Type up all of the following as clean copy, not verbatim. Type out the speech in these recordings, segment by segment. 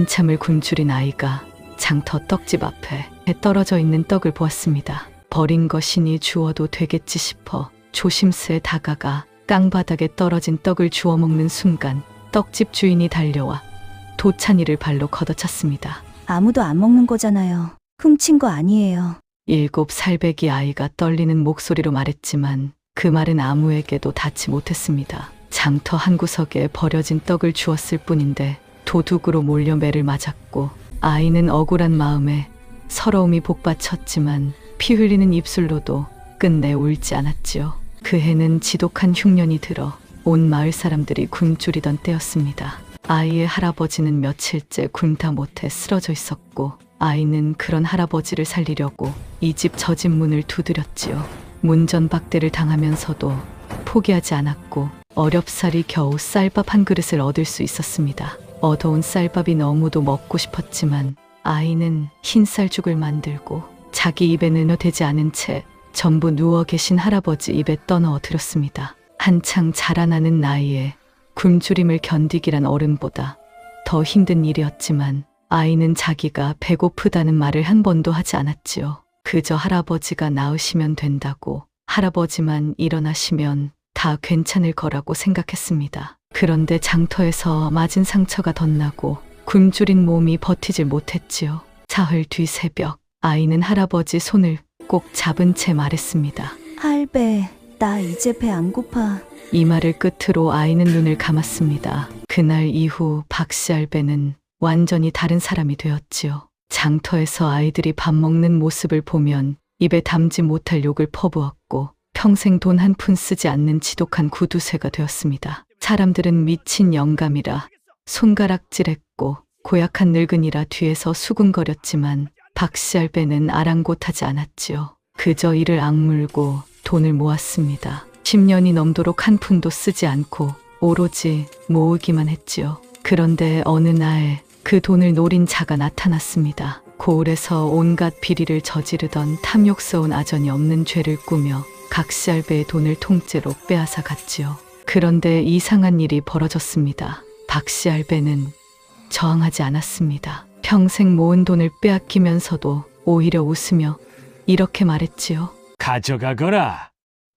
한참을 굶주린 아이가 장터 떡집 앞에 떨어져 있는 떡을 보았습니다. 버린 것이니 주워도 되겠지 싶어 조심스레 다가가 땅바닥에 떨어진 떡을 주워 먹는 순간 떡집 주인이 달려와 도찬이를 발로 걷어찼습니다. 아무도 안 먹는 거잖아요. 훔친 거 아니에요. 7살배기 아이가 떨리는 목소리로 말했지만 그 말은 아무에게도 닿지 못했습니다. 장터 한 구석에 버려진 떡을 주었을 뿐인데 도둑으로 몰려 매를 맞았고 아이는 억울한 마음에 서러움이 복받쳤지만 피 흘리는 입술로도 끝내 울지 않았지요. 그 해는 지독한 흉년이 들어 온 마을 사람들이 굶주리던 때였습니다. 아이의 할아버지는 며칠째 굶다 못해 쓰러져 있었고 아이는 그런 할아버지를 살리려고 이 집 저 집 문을 두드렸지요. 문전박대를 당하면서도 포기하지 않았고 어렵사리 겨우 쌀밥 한 그릇을 얻을 수 있었습니다. 얻어온 쌀밥이 너무도 먹고 싶었지만 아이는 흰쌀죽을 만들고 자기 입에는 대지 않은 채 전부 누워 계신 할아버지 입에 떠넣어 드렸습니다. 한창 자라나는 나이에 굶주림을 견디기란 어른보다 더 힘든 일이었지만 아이는 자기가 배고프다는 말을 한 번도 하지 않았지요. 그저 할아버지가 나으시면 된다고, 할아버지만 일어나시면 다 괜찮을 거라고 생각했습니다. 그런데 장터에서 맞은 상처가 덧나고 굶주린 몸이 버티질 못했지요. 사흘 뒤 새벽, 아이는 할아버지 손을 꼭 잡은 채 말했습니다. 할배, 나 이제 배 안 고파. 이 말을 끝으로 아이는 눈을 감았습니다. 그날 이후 박씨 할배는 완전히 다른 사람이 되었지요. 장터에서 아이들이 밥 먹는 모습을 보면 입에 담지 못할 욕을 퍼부었고 평생 돈 한 푼 쓰지 않는 지독한 구두쇠가 되었습니다. 사람들은 미친 영감이라 손가락질했고 고약한 늙은이라 뒤에서 수군거렸지만 박씨 할배는 아랑곳하지 않았지요. 그저 이를 악물고 돈을 모았습니다. 10년이 넘도록 한 푼도 쓰지 않고 오로지 모으기만 했지요. 그런데 어느 날 그 돈을 노린 자가 나타났습니다. 고을에서 온갖 비리를 저지르던 탐욕스러운 아전이 없는 죄를 꾸며 각씨 할배의 돈을 통째로 빼앗아 갔지요. 그런데 이상한 일이 벌어졌습니다. 박씨 할배는 저항하지 않았습니다. 평생 모은 돈을 빼앗기면서도 오히려 웃으며 이렇게 말했지요. 가져가거라.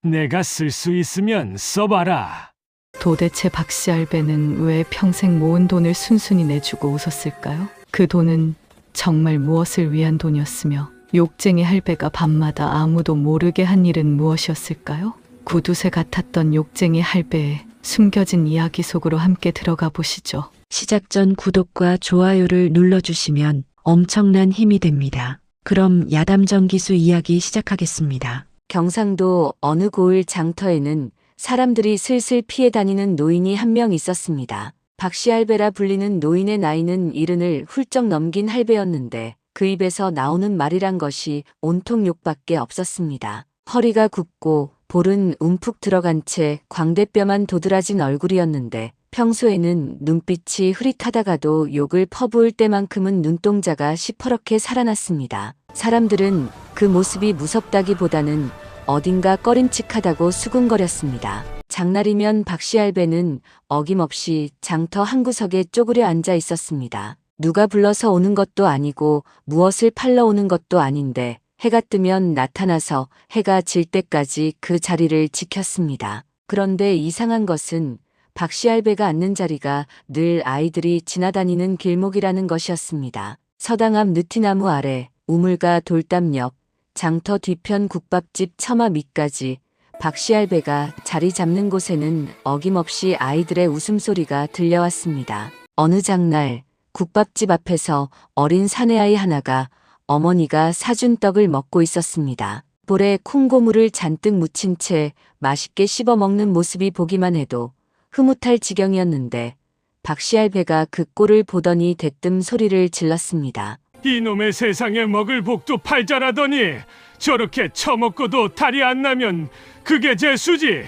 내가 쓸 수 있으면 써봐라. 도대체 박씨 할배는 왜 평생 모은 돈을 순순히 내주고 웃었을까요? 그 돈은 정말 무엇을 위한 돈이었으며 욕쟁이 할배가 밤마다 아무도 모르게 한 일은 무엇이었을까요? 구두쇠 같았던 욕쟁이 할배의 숨겨진 이야기 속으로 함께 들어가 보시죠. 시작 전 구독과 좋아요를 눌러주시면 엄청난 힘이 됩니다. 그럼 야담정 기수 이야기 시작하겠습니다. 경상도 어느 고을 장터에는 사람들이 슬슬 피해 다니는 노인이 한 명 있었습니다. 박씨 할배라 불리는 노인의 나이는 70을 훌쩍 넘긴 할배였는데 그 입에서 나오는 말이란 것이 온통 욕밖에 없었습니다. 허리가 굽고 볼은 움푹 들어간 채 광대뼈만 도드라진 얼굴이었는데 평소에는 눈빛이 흐릿하다가도 욕을 퍼부을 때만큼은 눈동자가 시퍼렇게 살아났습니다. 사람들은 그 모습이 무섭다기보다는 어딘가 꺼림칙하다고 수군거렸습니다. 장날이면 박씨 할배는 어김없이 장터 한 구석에 쪼그려 앉아 있었습니다. 누가 불러서 오는 것도 아니고 무엇을 팔러 오는 것도 아닌데 해가 뜨면 나타나서 해가 질 때까지 그 자리를 지켰습니다. 그런데 이상한 것은 박씨 할배가 앉는 자리가 늘 아이들이 지나다니는 길목이라는 것이었습니다. 서당 앞 느티나무 아래, 우물가 돌담 옆, 장터 뒤편 국밥집 처마 밑까지 박씨 할배가 자리 잡는 곳에는 어김없이 아이들의 웃음소리가 들려왔습니다. 어느 장날 국밥집 앞에서 어린 사내아이 하나가 어머니가 사준 떡을 먹고 있었습니다. 볼에 콩고물을 잔뜩 묻힌 채 맛있게 씹어 먹는 모습이 보기만 해도 흐뭇할 지경이었는데 박씨 할배가 그 꼴을 보더니 대뜸 소리를 질렀습니다. 이놈의 세상에 먹을 복도 팔자라더니 저렇게 처먹고도 탈이 안 나면 그게 재수지.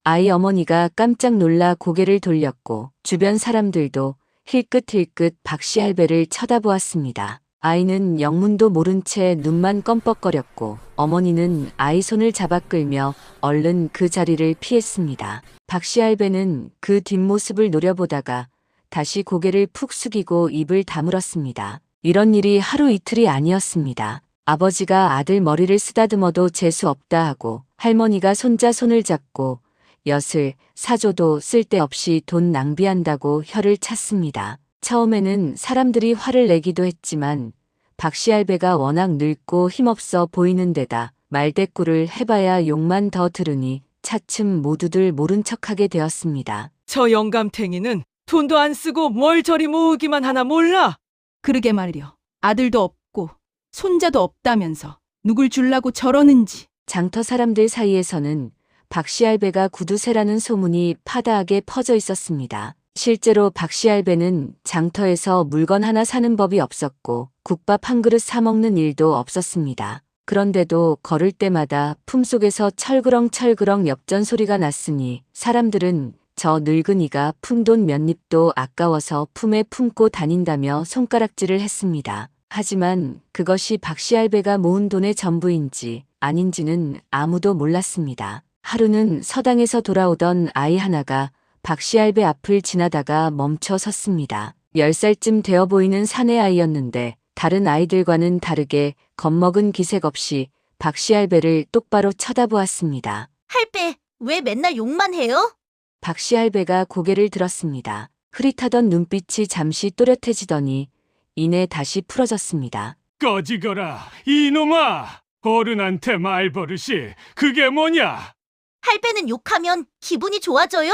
아이 어머니가 깜짝 놀라 고개를 돌렸고 주변 사람들도 힐끗힐끗 박씨 할배를 쳐다보았습니다. 아이는 영문도 모른 채 눈만 껌뻑거렸고 어머니는 아이 손을 잡아 끌며 얼른 그 자리를 피했습니다. 박씨 할배는 그 뒷모습을 노려보다가 다시 고개를 푹 숙이고 입을 다물었습니다. 이런 일이 하루 이틀이 아니었습니다. 아버지가 아들 머리를 쓰다듬어도 재수 없다 하고 할머니가 손자 손을 잡고 엿을 사줘도 쓸데없이 돈 낭비한다고 혀를 찼습니다. 처음에는 사람들이 화를 내기도 했지만 박씨 할배가 워낙 늙고 힘없어 보이는 데다 말대꾸를 해봐야 욕만 더 들으니 차츰 모두들 모른 척하게 되었습니다. 저 영감탱이는 돈도 안 쓰고 뭘 저리 모으기만 하나 몰라? 그러게 말이여. 아들도 없고 손자도 없다면서 누굴 줄라고 저러는지. 장터 사람들 사이에서는 박씨 할배가 구두쇠라는 소문이 파다하게 퍼져 있었습니다. 실제로 박씨 할배는 장터에서 물건 하나 사는 법이 없었고 국밥 한 그릇 사 먹는 일도 없었습니다. 그런데도 걸을 때마다 품속에서 철그렁철그렁 엽전 소리가 났으니 사람들은 저 늙은이가 푼돈 몇 립도 아까워서 품에 품고 다닌다며 손가락질을 했습니다. 하지만 그것이 박씨 할배가 모은 돈의 전부인지 아닌지는 아무도 몰랐습니다. 하루는 서당에서 돌아오던 아이 하나가 박씨 할배 앞을 지나다가 멈춰 섰습니다. 10살쯤 되어 보이는 사내 아이였는데 다른 아이들과는 다르게 겁먹은 기색 없이 박씨 할배를 똑바로 쳐다보았습니다. 할배, 왜 맨날 욕만 해요? 박씨 할배가 고개를 들었습니다. 흐릿하던 눈빛이 잠시 또렷해지더니 이내 다시 풀어졌습니다. 꺼지거라, 이놈아! 어른한테 말버릇이 그게 뭐냐? 할배는 욕하면 기분이 좋아져요?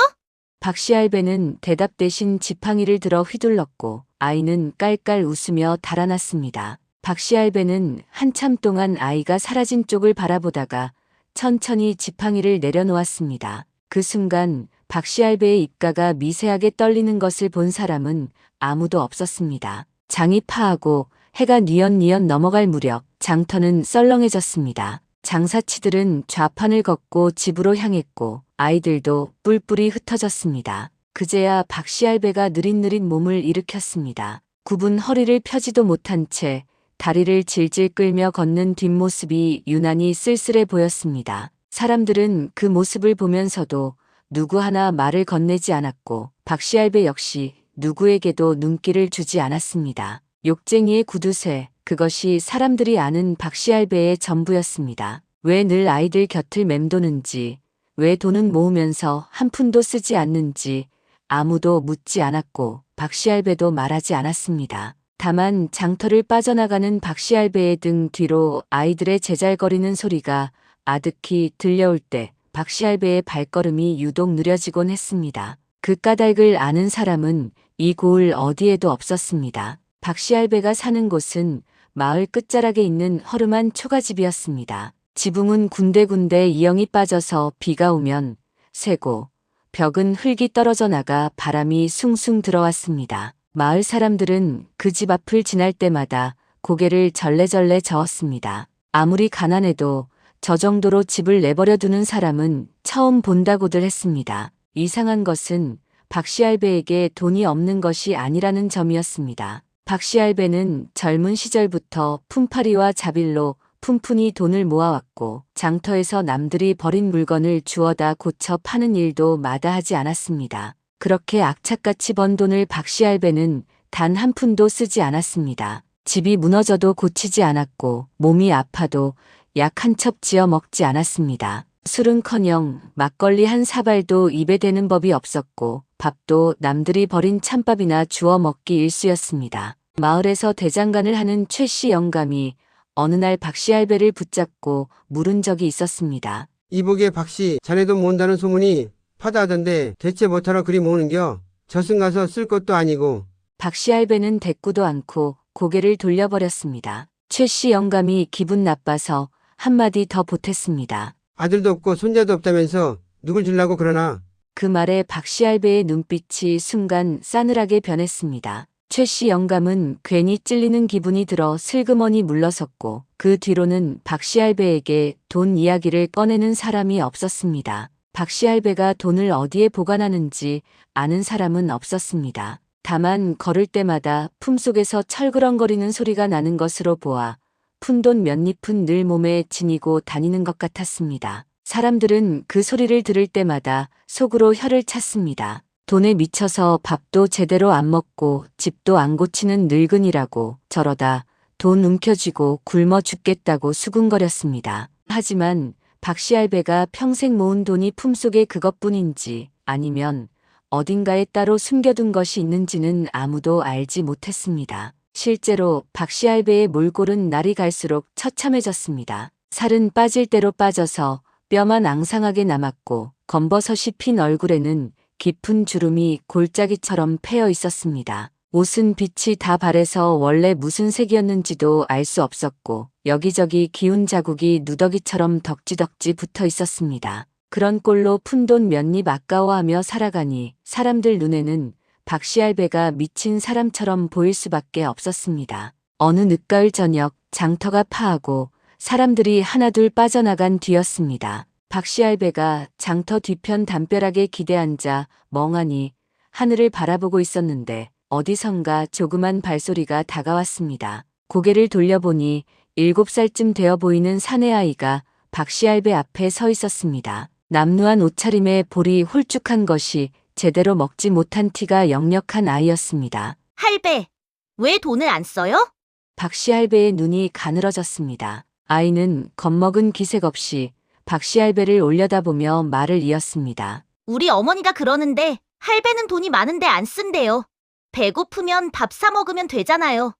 박씨 할배는 대답 대신 지팡이를 들어 휘둘렀고 아이는 깔깔 웃으며 달아났습니다. 박씨 할배는 한참 동안 아이가 사라진 쪽을 바라보다가 천천히 지팡이를 내려놓았습니다. 그 순간 박씨 할배의 입가가 미세하게 떨리는 것을 본 사람은 아무도 없었습니다. 장이 파하고 해가 뉘엿뉘엿 넘어갈 무렵 장터는 썰렁해졌습니다. 장사치들은 좌판을 걷고 집으로 향했고 아이들도 뿔뿔이 흩어졌습니다. 그제야 박씨 할배가 느릿느릿 몸을 일으켰습니다. 굽은 허리를 펴지도 못한 채 다리를 질질 끌며 걷는 뒷모습이 유난히 쓸쓸해 보였습니다. 사람들은 그 모습을 보면서도 누구 하나 말을 건네지 않았고 박씨 할배 역시 누구에게도 눈길을 주지 않았습니다. 욕쟁이의 구두쇠, 그것이 사람들이 아는 박씨 할배의 전부였습니다. 왜 늘 아이들 곁을 맴도는지, 왜 돈은 모으면서 한 푼도 쓰지 않는지 아무도 묻지 않았고 박씨 할배도 말하지 않았습니다. 다만 장터를 빠져나가는 박씨 할배의 등 뒤로 아이들의 제잘거리는 소리가 아득히 들려올 때 박씨 할배의 발걸음이 유독 느려지곤 했습니다. 그 까닭을 아는 사람은 이 고을 어디에도 없었습니다. 박씨 할배가 사는 곳은 마을 끝자락에 있는 허름한 초가집이었습니다. 지붕은 군데군데 이영이 빠져서 비가 오면 새고 벽은 흙이 떨어져 나가 바람이 숭숭 들어왔습니다. 마을 사람들은 그 집 앞을 지날 때마다 고개를 절레절레 저었습니다. 아무리 가난해도 저 정도로 집을 내버려 두는 사람은 처음 본다고들 했습니다. 이상한 것은 박씨 할배에게 돈이 없는 것이 아니라는 점이었습니다. 박씨 할배는 젊은 시절부터 품팔이와 자빌로 푼푼히 돈을 모아왔고 장터에서 남들이 버린 물건을 주워다 고쳐 파는 일도 마다하지 않았습니다. 그렇게 악착같이 번 돈을 박씨 할배는 단 한 푼도 쓰지 않았습니다. 집이 무너져도 고치지 않았고 몸이 아파도 약 한 첩 지어 먹지 않았습니다. 술은커녕 막걸리 한 사발도 입에 대는 법이 없었고 밥도 남들이 버린 찬밥이나 주워 먹기 일쑤였습니다. 마을에서 대장간을 하는 최씨 영감이 어느 날 박씨 할배를 붙잡고 물은 적이 있었습니다. 이복의 박씨, 자네도 모은다는 소문이 파다하던데 대체 뭐하러 그리 모으는겨? 저승 가서 쓸 것도 아니고. 박씨 할배는 대꾸도 않고 고개를 돌려버렸습니다. 최씨 영감이 기분 나빠서 한마디 더 보탰습니다. 아들도 없고 손자도 없다면서 누굴 주려고 그러나. 그 말에 박씨 할배의 눈빛이 순간 싸늘하게 변했습니다. 최씨 영감은 괜히 찔리는 기분이 들어 슬그머니 물러섰고 그 뒤로는 박씨 할배에게 돈 이야기를 꺼내는 사람이 없었습니다. 박씨 할배가 돈을 어디에 보관하는지 아는 사람은 없었습니다. 다만 걸을 때마다 품속에서 철그렁거리는 소리가 나는 것으로 보아 푼돈 몇 잎은 늘 몸에 지니고 다니는 것 같았습니다. 사람들은 그 소리를 들을 때마다 속으로 혀를 찼습니다. 돈에 미쳐서 밥도 제대로 안 먹고 집도 안 고치는 늙은이라고 저러다 돈 움켜쥐고 굶어 죽겠다고 수군거렸습니다. 하지만 박씨 할배가 평생 모은 돈이 품속에 그것뿐인지 아니면 어딘가에 따로 숨겨둔 것이 있는지는 아무도 알지 못했습니다. 실제로 박씨 할배의 몰골은 날이 갈수록 처참해졌습니다. 살은 빠질 대로 빠져서 뼈만 앙상하게 남았고 검버섯이 핀 얼굴에는 깊은 주름이 골짜기처럼 패여 있었습니다. 옷은 빛이 다 발해서 원래 무슨 색이었는지도 알 수 없었고 여기저기 기운 자국이 누더기처럼 덕지덕지 붙어 있었습니다. 그런 꼴로 푼돈 몇 입 아까워하며 살아가니 사람들 눈에는 박씨 할배가 미친 사람처럼 보일 수밖에 없었습니다. 어느 늦가을 저녁 장터가 파하고 사람들이 하나둘 빠져나간 뒤였습니다. 박씨 할배가 장터 뒤편 담벼락에 기대앉아 멍하니 하늘을 바라보고 있었는데 어디선가 조그만 발소리가 다가왔습니다. 고개를 돌려보니 7살쯤 되어 보이는 사내 아이가 박씨 할배 앞에 서 있었습니다. 남루한 옷차림에 볼이 홀쭉한 것이 제대로 먹지 못한 티가 역력한 아이였습니다. 할배, 왜 돈을 안 써요? 박씨 할배의 눈이 가늘어졌습니다. 아이는 겁먹은 기색 없이 박씨 할배를 올려다보며 말을 이었습니다. 우리 어머니가 그러는데 할배는 돈이 많은데 안 쓴대요. 배고프면 밥 사 먹으면 되잖아요.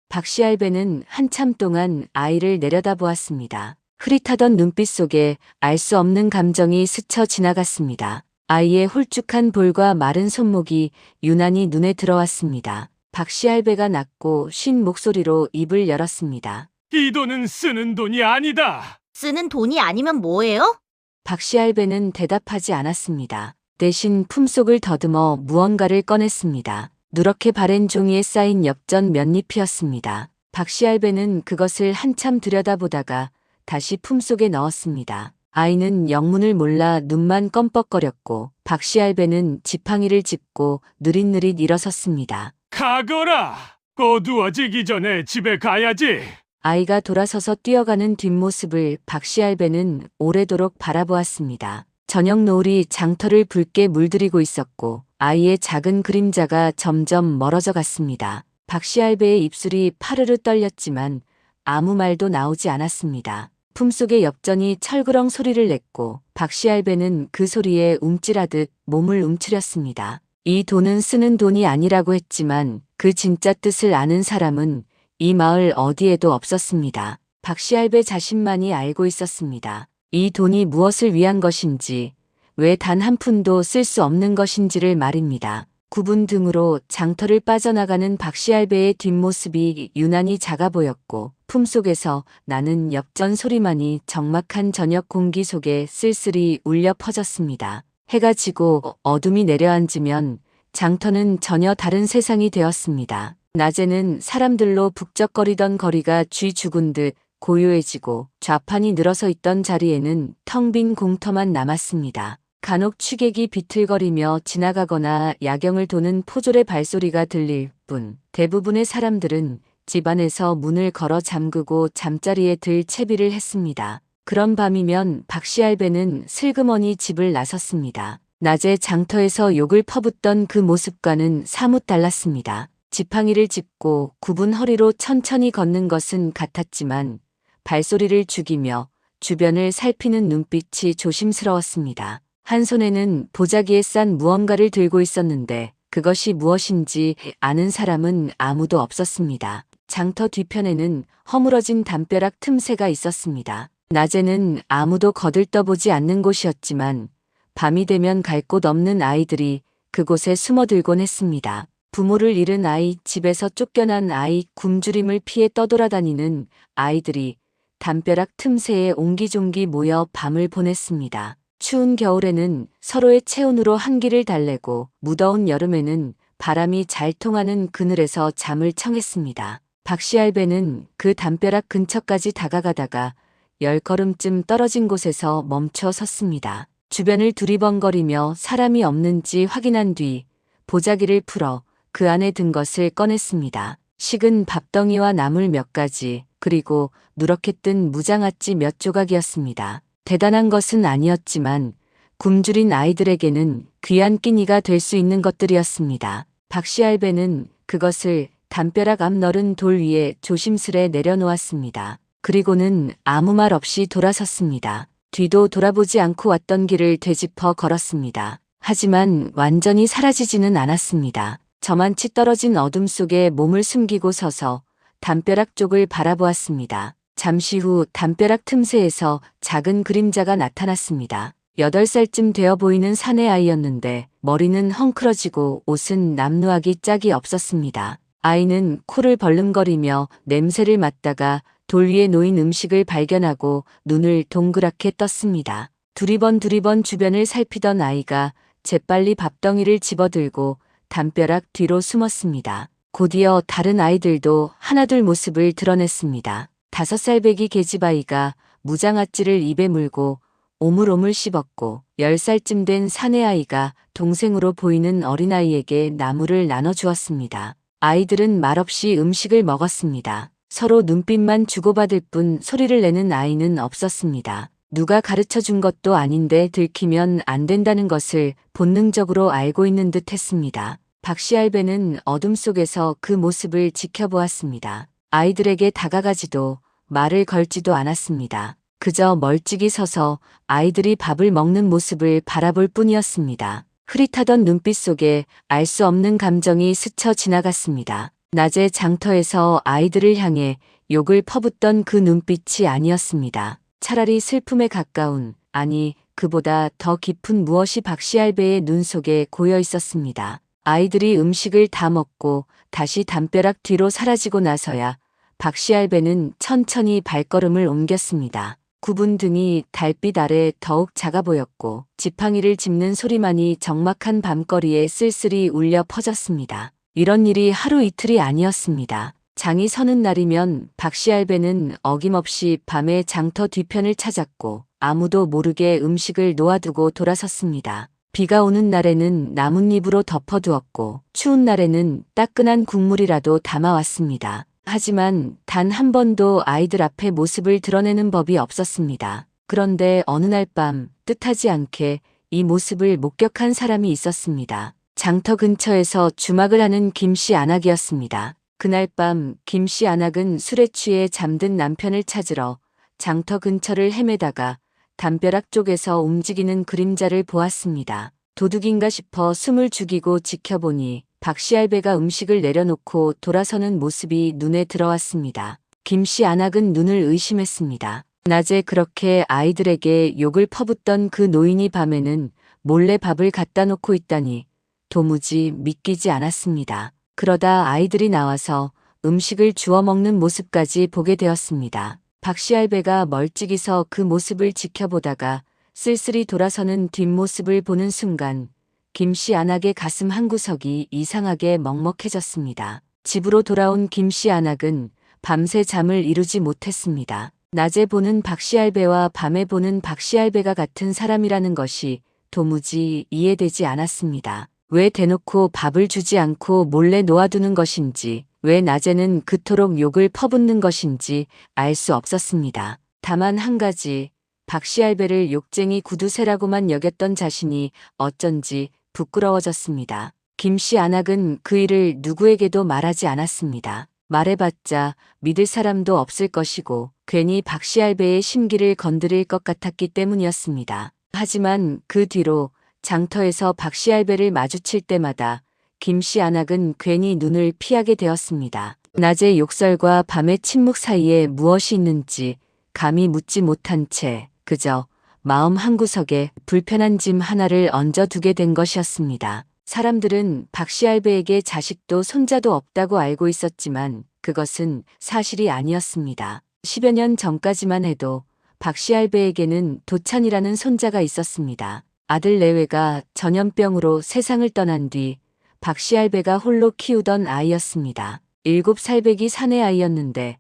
박씨 할배는 한참 동안 아이를 내려다보았습니다. 흐릿하던 눈빛 속에 알 수 없는 감정이 스쳐 지나갔습니다. 아이의 홀쭉한 볼과 마른 손목이 유난히 눈에 들어왔습니다. 박씨 할배가 낮고 쉰 목소리로 입을 열었습니다. 이 돈은 쓰는 돈이 아니다. 쓰는 돈이 아니면 뭐예요? 박씨 할배는 대답하지 않았습니다. 대신 품속을 더듬어 무언가를 꺼냈습니다. 누렇게 바랜 종이에 쌓인 엽전 몇 잎이었습니다. 박씨 할배는 그것을 한참 들여다보다가 다시 품속에 넣었습니다. 아이는 영문을 몰라 눈만 껌뻑거렸고 박씨 할배는 지팡이를 짚고 느릿느릿 일어섰습니다. 가거라. 어두워지기 전에 집에 가야지. 아이가 돌아서서 뛰어가는 뒷모습을 박씨 할배는 오래도록 바라보았습니다. 저녁 노을이 장터를 붉게 물들이고 있었고 아이의 작은 그림자가 점점 멀어져 갔습니다. 박씨 할배의 입술이 파르르 떨렸지만 아무 말도 나오지 않았습니다. 품속의 엽전이 철그렁 소리를 냈고 박씨 할배는 그 소리에 움찔하듯 몸을 움츠렸습니다. 이 돈은 쓰는 돈이 아니라고 했지만 그 진짜 뜻을 아는 사람은 이 마을 어디에도 없었습니다. 박씨 할배 자신만이 알고 있었습니다. 이 돈이 무엇을 위한 것인지, 왜 단 한 푼도 쓸 수 없는 것인지를 말입니다. 굽은 등으로 장터를 빠져나가는 박씨 할배의 뒷모습이 유난히 작아 보였고 품속에서 나는 엽전 소리만이 적막한 저녁 공기 속에 쓸쓸히 울려 퍼졌습니다. 해가 지고 어둠이 내려앉으면 장터는 전혀 다른 세상이 되었습니다. 낮에는 사람들로 북적거리던 거리가 쥐 죽은 듯 고요해지고 좌판이 늘어서 있던 자리에는 텅 빈 공터만 남았습니다. 간혹 취객이 비틀거리며 지나가거나 야경을 도는 포졸의 발소리가 들릴 뿐 대부분의 사람들은 집 안에서 문을 걸어 잠그고 잠자리에 들 채비를 했습니다. 그런 밤이면 박씨 할배는 슬그머니 집을 나섰습니다. 낮에 장터에서 욕을 퍼붓던 그 모습과는 사뭇 달랐습니다. 지팡이를 짚고 굽은 허리로 천천히 걷는 것은 같았지만 발소리를 죽이며 주변을 살피는 눈빛이 조심스러웠습니다. 한 손에는 보자기에 싼 무언가를 들고 있었는데 그것이 무엇인지 아는 사람은 아무도 없었습니다. 장터 뒤편에는 허물어진 담벼락 틈새가 있었습니다. 낮에는 아무도 거들떠보지 않는 곳이었지만 밤이 되면 갈 곳 없는 아이들이 그곳에 숨어들곤 했습니다. 부모를 잃은 아이, 집에서 쫓겨난 아이, 굶주림을 피해 떠돌아다니는 아이들이 담벼락 틈새에 옹기종기 모여 밤을 보냈습니다. 추운 겨울에는 서로의 체온으로 한기를 달래고 무더운 여름에는 바람이 잘 통하는 그늘에서 잠을 청했습니다. 박씨 할배는 그 담벼락 근처까지 다가가다가 10걸음쯤 떨어진 곳에서 멈춰 섰습니다. 주변을 두리번거리며 사람이 없는지 확인한 뒤 보자기를 풀어 그 안에 든 것을 꺼냈습니다. 식은 밥덩이와 나물 몇 가지, 그리고 누렇게 뜬 무장아찌 몇 조각이었습니다. 대단한 것은 아니었지만 굶주린 아이들에게는 귀한 끼니가 될 수 있는 것들이었습니다. 박씨 할배는 그것을 담벼락 앞 너른 돌 위에 조심스레 내려놓았습니다. 그리고는 아무 말 없이 돌아섰습니다. 뒤도 돌아보지 않고 왔던 길을 되짚어 걸었습니다. 하지만 완전히 사라지지는 않았습니다. 저만치 떨어진 어둠 속에 몸을 숨기고 서서 담벼락 쪽을 바라보았습니다. 잠시 후 담벼락 틈새에서 작은 그림자가 나타났습니다. 8살쯤 되어 보이는 사내 아이였는데 머리는 헝클어지고 옷은 남루하기 짝이 없었습니다. 아이는 코를 벌름거리며 냄새를 맡다가 돌 위에 놓인 음식을 발견하고 눈을 동그랗게 떴습니다. 두리번 주변을 살피던 아이가 재빨리 밥덩이를 집어들고 담벼락 뒤로 숨었습니다. 곧이어 다른 아이들도 하나둘 모습을 드러냈습니다. 5살배기 계집아이가 무장아찌를 입에 물고 오물오물 씹었고 10살쯤 된 사내아이가 동생으로 보이는 어린아이에게 나물을 나눠주었습니다. 아이들은 말없이 음식을 먹었습니다. 서로 눈빛만 주고받을 뿐 소리를 내는 아이는 없었습니다. 누가 가르쳐준 것도 아닌데 들키면 안 된다는 것을 본능적으로 알고 있는 듯 했습니다. 박씨 할배는 어둠 속에서 그 모습을 지켜보았습니다. 아이들에게 다가가지도 말을 걸지도 않았습니다. 그저 멀찍이 서서 아이들이 밥을 먹는 모습을 바라볼 뿐이었습니다. 흐릿하던 눈빛 속에 알 수 없는 감정이 스쳐 지나갔습니다. 낮에 장터에서 아이들을 향해 욕을 퍼붓던 그 눈빛이 아니었습니다. 차라리 슬픔에 가까운, 아니 그보다 더 깊은 무엇이 박씨 할배의 눈 속에 고여 있었습니다. 아이들이 음식을 다 먹고 다시 담벼락 뒤로 사라지고 나서야 박씨 할배는 천천히 발걸음을 옮겼습니다. 굽은 등이 달빛 아래 더욱 작아 보였고 지팡이를 짚는 소리만이 적막한 밤거리에 쓸쓸히 울려 퍼졌습니다. 이런 일이 하루 이틀이 아니었습니다. 장이 서는 날이면 박씨 할배는 어김없이 밤에 장터 뒤편을 찾았고 아무도 모르게 음식을 놓아두고 돌아섰습니다. 비가 오는 날에는 나뭇잎으로 덮어두었고 추운 날에는 따끈한 국물이라도 담아왔습니다. 하지만 단 한 번도 아이들 앞에 모습을 드러내는 법이 없었습니다. 그런데 어느 날 밤 뜻하지 않게 이 모습을 목격한 사람이 있었습니다. 장터 근처에서 주막을 하는 김씨 안악이었습니다. 그날 밤 김씨 안악은 술에 취해 잠든 남편을 찾으러 장터 근처를 헤매다가 담벼락 쪽에서 움직이는 그림자를 보았습니다. 도둑인가 싶어 숨을 죽이고 지켜보니 박씨 할배가 음식을 내려놓고 돌아서는 모습이 눈에 들어왔습니다. 김씨 안악은 눈을 의심했습니다. 낮에 그렇게 아이들에게 욕을 퍼붓던 그 노인이 밤에는 몰래 밥을 갖다 놓고 있다니 도무지 믿기지 않았습니다. 그러다 아이들이 나와서 음식을 주워 먹는 모습까지 보게 되었습니다. 박씨 할배가 멀찍이 서 그 모습을 지켜보다가 쓸쓸히 돌아서는 뒷모습을 보는 순간 김씨 안악의 가슴 한구석이 이상하게 먹먹해졌습니다. 집으로 돌아온 김씨 안악은 밤새 잠을 이루지 못했습니다. 낮에 보는 박씨 할배와 밤에 보는 박씨 할배가 같은 사람이라는 것이 도무지 이해되지 않았습니다. 왜 대놓고 밥을 주지 않고 몰래 놓아두는 것인지, 왜 낮에는 그토록 욕을 퍼붓는 것인지 알 수 없었습니다. 다만 한 가지, 박씨 할배를 욕쟁이 구두쇠라고만 여겼던 자신이 어쩐지 부끄러워졌습니다. 김씨 안악은 그 일을 누구에게도 말하지 않았습니다. 말해봤자 믿을 사람도 없을 것이고 괜히 박씨 할배의 심기를 건드릴 것 같았기 때문이었습니다. 하지만 그 뒤로 장터에서 박씨 할배를 마주칠 때마다 김씨 안악은 괜히 눈을 피하게 되었습니다. 낮의 욕설과 밤의 침묵 사이에 무엇이 있는지 감히 묻지 못한 채 그저 마음 한구석에 불편한 짐 하나를 얹어두게 된 것이었습니다. 사람들은 박씨 할배에게 자식도 손자도 없다고 알고 있었지만 그것은 사실이 아니었습니다. 10여 년 전까지만 해도 박씨 할배에게는 도찬이라는 손자가 있었습니다. 아들 내외가 전염병으로 세상을 떠난 뒤 박씨 할배가 홀로 키우던 아이였습니다. 7살배기 사내 아이였는데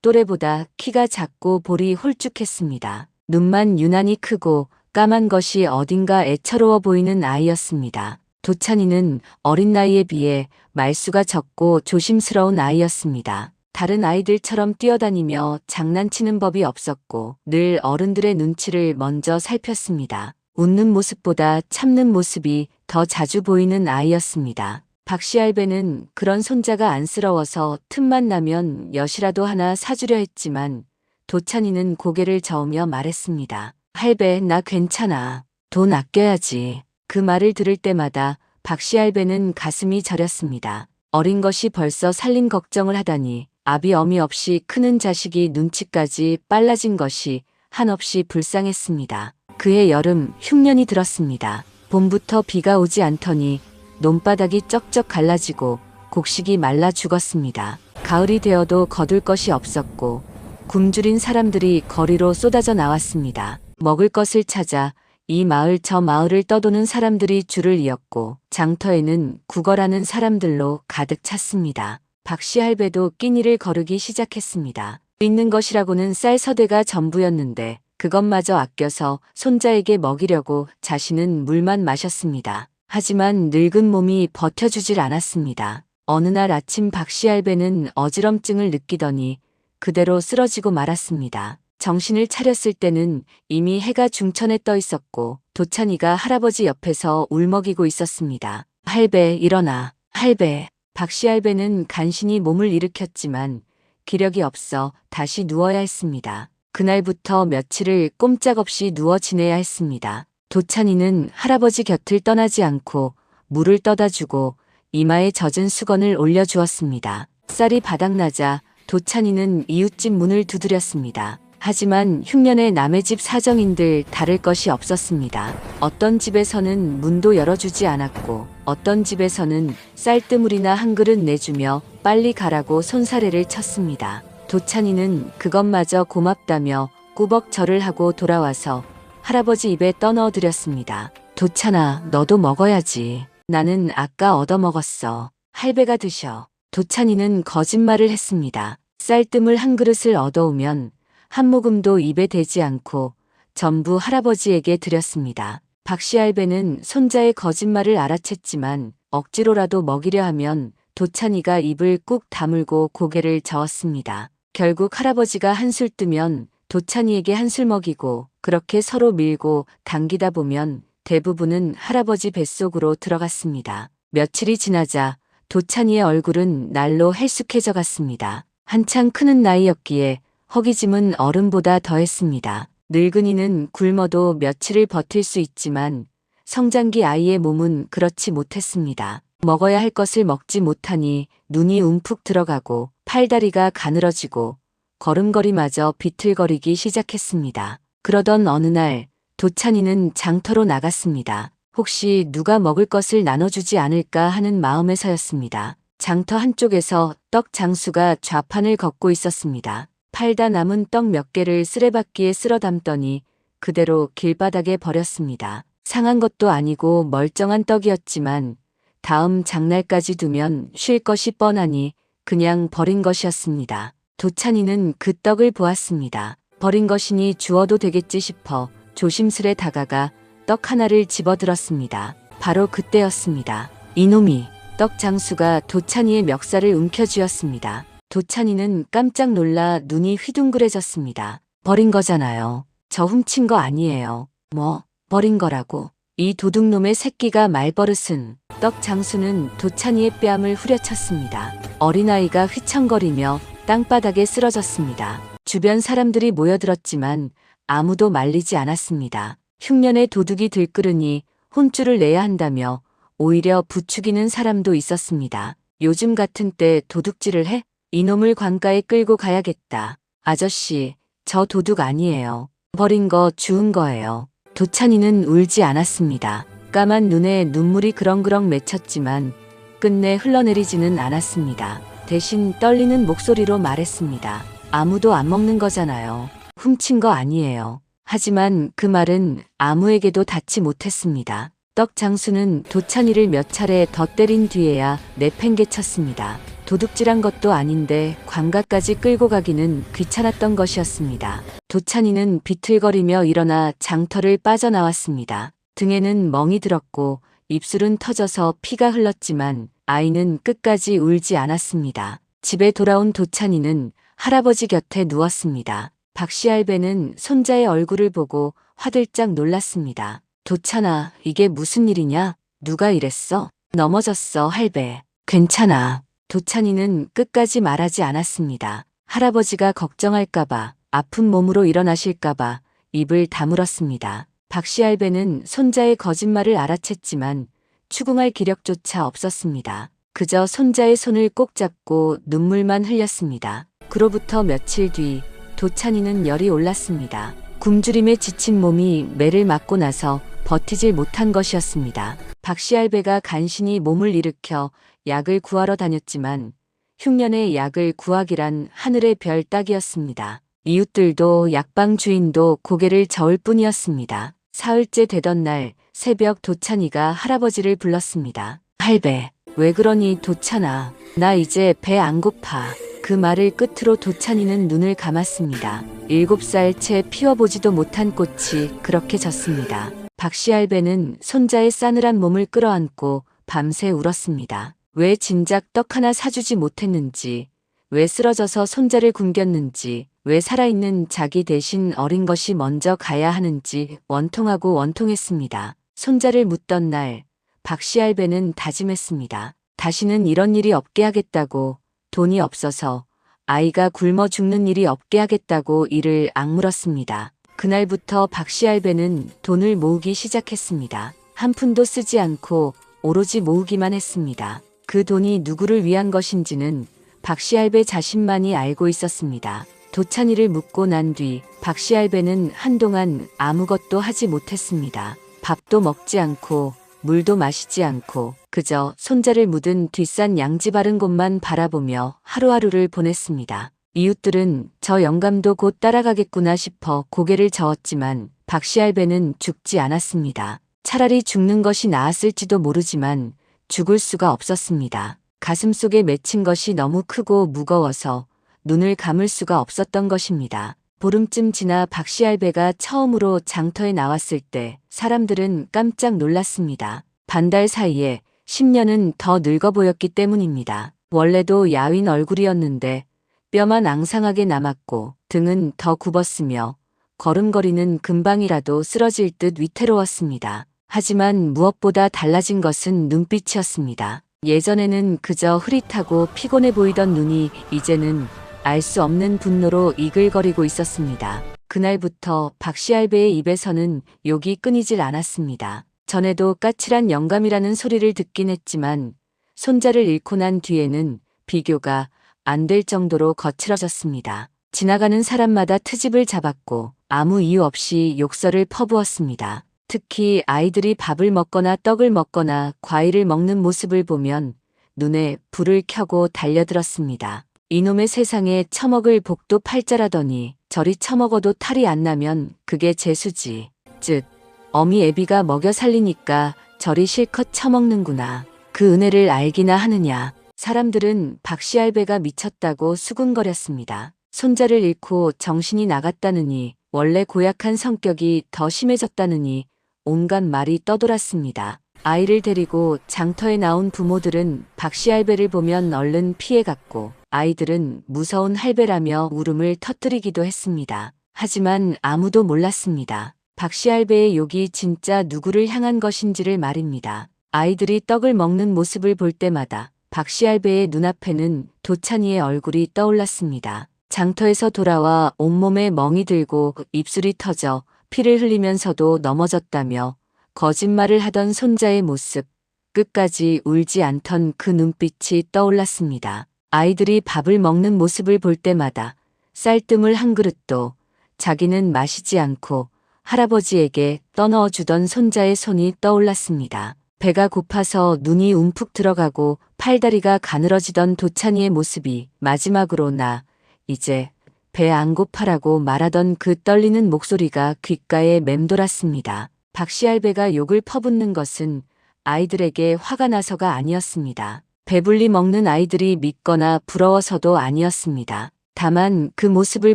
또래보다 키가 작고 볼이 홀쭉했습니다. 눈만 유난히 크고 까만 것이 어딘가 애처로워 보이는 아이였습니다. 도찬이는 어린 나이에 비해 말수가 적고 조심스러운 아이였습니다. 다른 아이들처럼 뛰어다니며 장난치는 법이 없었고 늘 어른들의 눈치를 먼저 살폈습니다. 웃는 모습보다 참는 모습이 더 자주 보이는 아이였습니다. 박씨 할배는 그런 손자가 안쓰러워서 틈만 나면 엿이라도 하나 사주려 했지만 도찬이는 고개를 저으며 말했습니다. 할배, 나 괜찮아. 돈 아껴야지. 그 말을 들을 때마다 박씨 할배는 가슴이 저렸습니다. 어린 것이 벌써 살림 걱정을 하다니 아비 어미 없이 크는 자식이 눈치까지 빨라진 것이 한없이 불쌍했습니다. 그해 여름 흉년이 들었습니다. 봄부터 비가 오지 않더니 논바닥이 쩍쩍 갈라지고 곡식이 말라 죽었습니다. 가을이 되어도 거둘 것이 없었고 굶주린 사람들이 거리로 쏟아져 나왔습니다. 먹을 것을 찾아 이 마을 저 마을을 떠도는 사람들이 줄을 이었고 장터에는 구걸하는 사람들로 가득 찼습니다. 박씨 할배도 끼니를 거르기 시작했습니다. 있는 것이라고는 쌀 서대가 전부였는데 그것마저 아껴서 손자에게 먹이려고 자신은 물만 마셨습니다. 하지만 늙은 몸이 버텨주질 않았습니다. 어느 날 아침 박씨 할배는 어지럼증을 느끼더니 그대로 쓰러지고 말았습니다. 정신을 차렸을 때는 이미 해가 중천에 떠 있었고 도찬이가 할아버지 옆에서 울먹이고 있었습니다. 할배, 일어나. 할배. 박씨 할배는 간신히 몸을 일으켰지만 기력이 없어 다시 누워야 했습니다. 그날부터 며칠을 꼼짝없이 누워 지내야 했습니다. 도찬이는 할아버지 곁을 떠나지 않고 물을 떠다 주고 이마에 젖은 수건을 올려주었습니다. 쌀이 바닥나자 도찬이는 이웃집 문을 두드렸습니다. 하지만 흉년의 남의 집 사정인들 다를 것이 없었습니다. 어떤 집에서는 문도 열어주지 않았고 어떤 집에서는 쌀뜨물이나 한 그릇 내주며 빨리 가라고 손사래를 쳤습니다. 도찬이는 그것마저 고맙다며 꾸벅 절을 하고 돌아와서 할아버지 입에 떠넣어 드렸습니다. 도찬아, 너도 먹어야지. 나는 아까 얻어먹었어. 할배가 드셔. 도찬이는 거짓말을 했습니다. 쌀뜨물 한 그릇을 얻어오면 한 모금도 입에 대지 않고 전부 할아버지에게 드렸습니다. 박씨 할배는 손자의 거짓말을 알아챘지만 억지로라도 먹이려 하면 도찬이가 입을 꾹 다물고 고개를 저었습니다. 결국 할아버지가 한술 뜨면 도찬이에게 한술 먹이고 그렇게 서로 밀고 당기다 보면 대부분은 할아버지 뱃속으로 들어갔습니다. 며칠이 지나자 도찬이의 얼굴은 날로 헬쑥해져 갔습니다. 한창 크는 나이였기에 허기짐은 어른보다 더했습니다. 늙은이는 굶어도 며칠을 버틸 수 있지만 성장기 아이의 몸은 그렇지 못했습니다. 먹어야 할 것을 먹지 못하니 눈이 움푹 들어가고 팔다리가 가늘어지고 걸음걸이마저 비틀거리기 시작했습니다. 그러던 어느 날 도찬이는 장터로 나갔습니다. 혹시 누가 먹을 것을 나눠주지 않을까 하는 마음에서였습니다. 장터 한쪽에서 떡 장수가 좌판을 걷고 있었습니다. 팔다 남은 떡 몇 개를 쓰레받기에 쓸어 담더니 그대로 길바닥에 버렸습니다. 상한 것도 아니고 멀쩡한 떡이었지만 다음 장날까지 두면 쉴 것이 뻔하니 그냥 버린 것이었습니다. 도찬이는 그 떡을 보았습니다. 버린 것이니 주어도 되겠지 싶어 조심스레 다가가 떡 하나를 집어들었습니다. 바로 그때였습니다. 이놈이! 떡 장수가 도찬이의 멱살을 움켜쥐었습니다. 도찬이는 깜짝 놀라 눈이 휘둥그레졌습니다. 버린 거잖아요. 저 훔친 거 아니에요. 뭐, 버린 거라고. 이 도둑놈의 새끼가 말버릇은. 떡 장수는 도찬이의 뺨을 후려쳤습니다. 어린아이가 휘청거리며 땅바닥에 쓰러졌습니다. 주변 사람들이 모여들었지만 아무도 말리지 않았습니다. 흉년에 도둑이 들끓으니 혼쭐을 내야 한다며 오히려 부추기는 사람도 있었습니다. 요즘 같은 때 도둑질을 해? 이놈을 관가에 끌고 가야겠다. 아저씨, 저 도둑 아니에요. 버린 거 주운 거예요. 도찬이는 울지 않았습니다. 까만 눈에 눈물이 그렁그렁 맺혔지만 끝내 흘러내리지는 않았습니다. 대신 떨리는 목소리로 말했습니다. 아무도 안 먹는 거잖아요. 훔친 거 아니에요. 하지만 그 말은 아무에게도 닿지 못했습니다. 떡 장수는 도찬이를 몇 차례 더 때린 뒤에야 내팽개쳤습니다. 도둑질한 것도 아닌데 관가까지 끌고 가기는 귀찮았던 것이었습니다. 도찬이는 비틀거리며 일어나 장터를 빠져나왔습니다. 등에는 멍이 들었고 입술은 터져서 피가 흘렀지만 아이는 끝까지 울지 않았습니다. 집에 돌아온 도찬이는 할아버지 곁에 누웠습니다. 박씨 할배는 손자의 얼굴을 보고 화들짝 놀랐습니다. 도찬아, 이게 무슨 일이냐? 누가 이랬어? 넘어졌어, 할배. 괜찮아. 도찬이는 끝까지 말하지 않았습니다. 할아버지가 걱정할까봐, 아픈 몸으로 일어나실까봐 입을 다물었습니다. 박씨 할배는 손자의 거짓말을 알아챘지만 추궁할 기력조차 없었습니다. 그저 손자의 손을 꼭 잡고 눈물만 흘렸습니다. 그로부터 며칠 뒤 도찬이는 열이 올랐습니다. 굶주림에 지친 몸이 매를 맞고 나서 버티질 못한 것이었습니다. 박씨 할배가 간신히 몸을 일으켜 약을 구하러 다녔지만 흉년에 약을 구하기란 하늘의 별 따기였습니다. 이웃들도 약방 주인도 고개를 저을 뿐이었습니다. 사흘째 되던 날 새벽 도찬이가 할아버지를 불렀습니다. 할배, 왜 그러니 도찬아? 나 이제 배 안 고파. 그 말을 끝으로 도찬이는 눈을 감았습니다. 7살 채 피워보지도 못한 꽃이 그렇게 졌습니다. 박씨 할배는 손자의 싸늘한 몸을 끌어안고 밤새 울었습니다. 왜 진작 떡 하나 사주지 못했는지, 왜 쓰러져서 손자를 굶겼는지, 왜 살아있는 자기 대신 어린 것이 먼저 가야 하는지 원통하고 원통했습니다. 손자를 묻던 날 박씨 할배는 다짐했습니다. 다시는 이런 일이 없게 하겠다고, 돈이 없어서 아이가 굶어 죽는 일이 없게 하겠다고 이를 악물었습니다. 그날부터 박씨 할배는 돈을 모으기 시작했습니다. 한 푼도 쓰지 않고 오로지 모으기만 했습니다. 그 돈이 누구를 위한 것인지는 박씨 할배 자신만이 알고 있었습니다. 도찬이를 묻고 난 뒤 박씨 할배는 한동안 아무것도 하지 못했습니다. 밥도 먹지 않고 물도 마시지 않고 그저 손자를 묻은 뒷산 양지 바른 곳만 바라보며 하루하루를 보냈습니다. 이웃들은 저 영감도 곧 따라가겠구나 싶어 고개를 저었지만 박씨 할배는 죽지 않았습니다. 차라리 죽는 것이 나았을지도 모르지만 죽을 수가 없었습니다. 가슴속에 맺힌 것이 너무 크고 무거워서 눈을 감을 수가 없었던 것입니다. 보름쯤 지나 박씨 할배가 처음으로 장터에 나왔을 때 사람들은 깜짝 놀랐습니다. 반달 사이에 10년은 더 늙어 보였기 때문입니다. 원래도 야윈 얼굴이었는데 뼈만 앙상하게 남았고 등은 더 굽었으며 걸음걸이는 금방이라도 쓰러질 듯 위태로웠습니다. 하지만 무엇보다 달라진 것은 눈빛이었습니다. 예전에는 그저 흐릿하고 피곤해 보이던 눈이 이제는 알 수 없는 분노로 이글거리고 있었습니다. 그날부터 박씨 할배의 입에서는 욕이 끊이질 않았습니다. 전에도 까칠한 영감이라는 소리를 듣긴 했지만 손자를 잃고 난 뒤에는 비교가 안 될 정도로 거칠어졌습니다. 지나가는 사람마다 트집을 잡았고 아무 이유 없이 욕설을 퍼부었습니다. 특히 아이들이 밥을 먹거나 떡을 먹거나 과일을 먹는 모습을 보면 눈에 불을 켜고 달려들었습니다. 이놈의 세상에 처먹을 복도 팔자라더니 저리 처먹어도 탈이 안 나면 그게 재수지. 즉 어미 애비가 먹여 살리니까 저리 실컷 처먹는구나. 그 은혜를 알기나 하느냐. 사람들은 박씨 할배가 미쳤다고 수군거렸습니다. 손자를 잃고 정신이 나갔다느니 원래 고약한 성격이 더 심해졌다느니 온갖 말이 떠돌았습니다. 아이를 데리고 장터에 나온 부모들은 박씨 할배를 보면 얼른 피해갔고 아이들은 무서운 할배라며 울음을 터뜨리기도 했습니다. 하지만 아무도 몰랐습니다. 박씨 할배의 욕이 진짜 누구를 향한 것인지를 말입니다. 아이들이 떡을 먹는 모습을 볼 때마다 박씨 할배의 눈앞에는 도찬이의 얼굴이 떠올랐습니다. 장터에서 돌아와 온몸에 멍이 들고 입술이 터져 피를 흘리면서도 넘어졌다며 거짓말을 하던 손자의 모습, 끝까지 울지 않던 그 눈빛이 떠올랐습니다. 아이들이 밥을 먹는 모습을 볼 때마다 쌀뜨물 한 그릇도 자기는 마시지 않고 할아버지에게 떠넣어 주던 손자의 손이 떠올랐습니다. 배가 고파서 눈이 움푹 들어가고 팔다리가 가늘어지던 도찬이의 모습이 마지막으로 나 이제 배 안 고파라고 말하던 그 떨리는 목소리가 귓가에 맴돌았습니다. 박씨 할배가 욕을 퍼붓는 것은 아이들에게 화가 나서가 아니었습니다. 배불리 먹는 아이들이 믿거나 부러워서도 아니었습니다. 다만 그 모습을